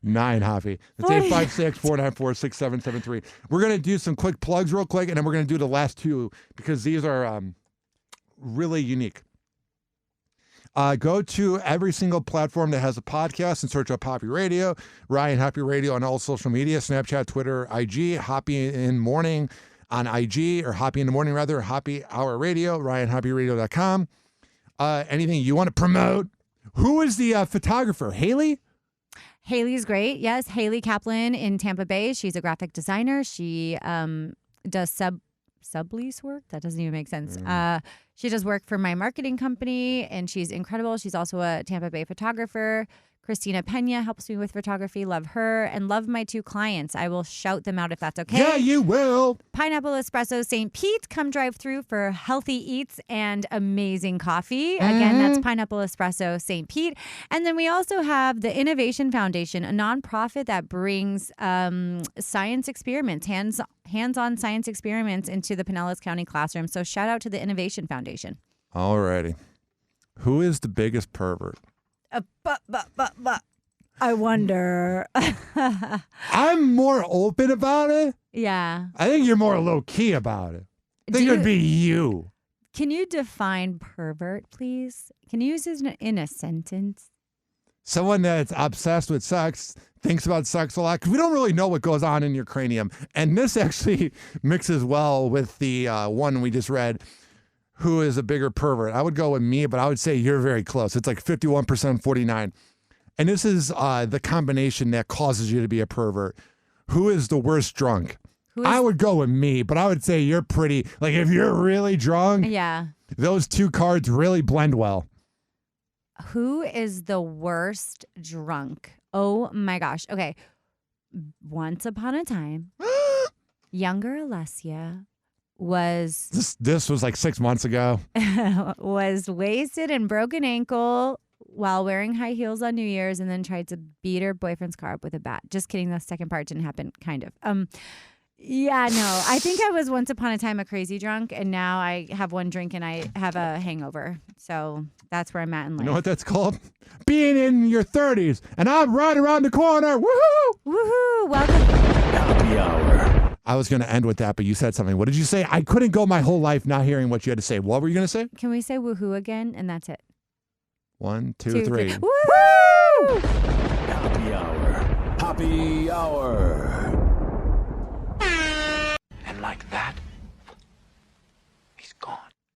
9 Hoppy. It's 856-494-6773. We're going to do some quick plugs real quick, and then we're going to do the last two because these are really unique. Go to every single platform that has a podcast and search up Hoppe Radio, Ryan Hoppe Radio on all social media, Snapchat, Twitter, IG, Hoppe in Morning on IG, or Hoppe in the Morning rather, Hoppe Hour Radio, RyanHoppeRadio.com. Anything you want to promote? Who is the photographer? Haley? Haley's great. Yes, Haley Kaplan in Tampa Bay. She's a graphic designer. She does sublease work. That doesn't even make sense. She does work for my marketing company, and she's incredible. She's also a Tampa Bay photographer. Christina Pena helps me with photography. Love her and love my 2 clients. I will shout them out if that's okay. Yeah, you will. Pineapple Espresso St. Pete. Come drive through for healthy eats and amazing coffee. Again, that's Pineapple Espresso St. Pete. And then we also have the Innovation Foundation, a nonprofit that brings science experiments, hands-on science experiments into the Pinellas County classroom. So shout out to the Innovation Foundation. Alrighty. Who is the biggest pervert? I wonder. I'm more open about it. Yeah. I think you're more low-key about it. I think it would be you. Can you define pervert, please? Can you use it in a sentence? Someone that's obsessed with sex, thinks about sex a lot, because we don't really know what goes on in your cranium. And this actually mixes well with the one we just read. Who is a bigger pervert? I would go with me, but I would say you're very close. It's like 51%, 49%. And this is the combination that causes you to be a pervert. Who is the worst drunk? I would go with me, but I would say you're pretty, like if you're really drunk, yeah, those 2 cards really blend well. Who is the worst drunk? Oh my gosh. Okay. Once upon a time, younger Allessia was this was like 6 months ago. Was wasted and broke an ankle while wearing high heels on New Year's, and then tried to beat her boyfriend's car up with a bat. Just kidding. The second part didn't happen. Kind of. Yeah, no. I think I was once upon a time a crazy drunk, and now I have one drink and I have a hangover. So that's where I'm at in life. You know what that's called? Being in your 30s, and I'm right around the corner. Woohoo! Woohoo! Welcome. Happy Hour. I was going to end with that, but you said something. What did you say? I couldn't go my whole life not hearing what you had to say. What were you going to say? Can we say woohoo again? And that's it. 1, 2, 3. Woo! Happy Hour. Happy Hour.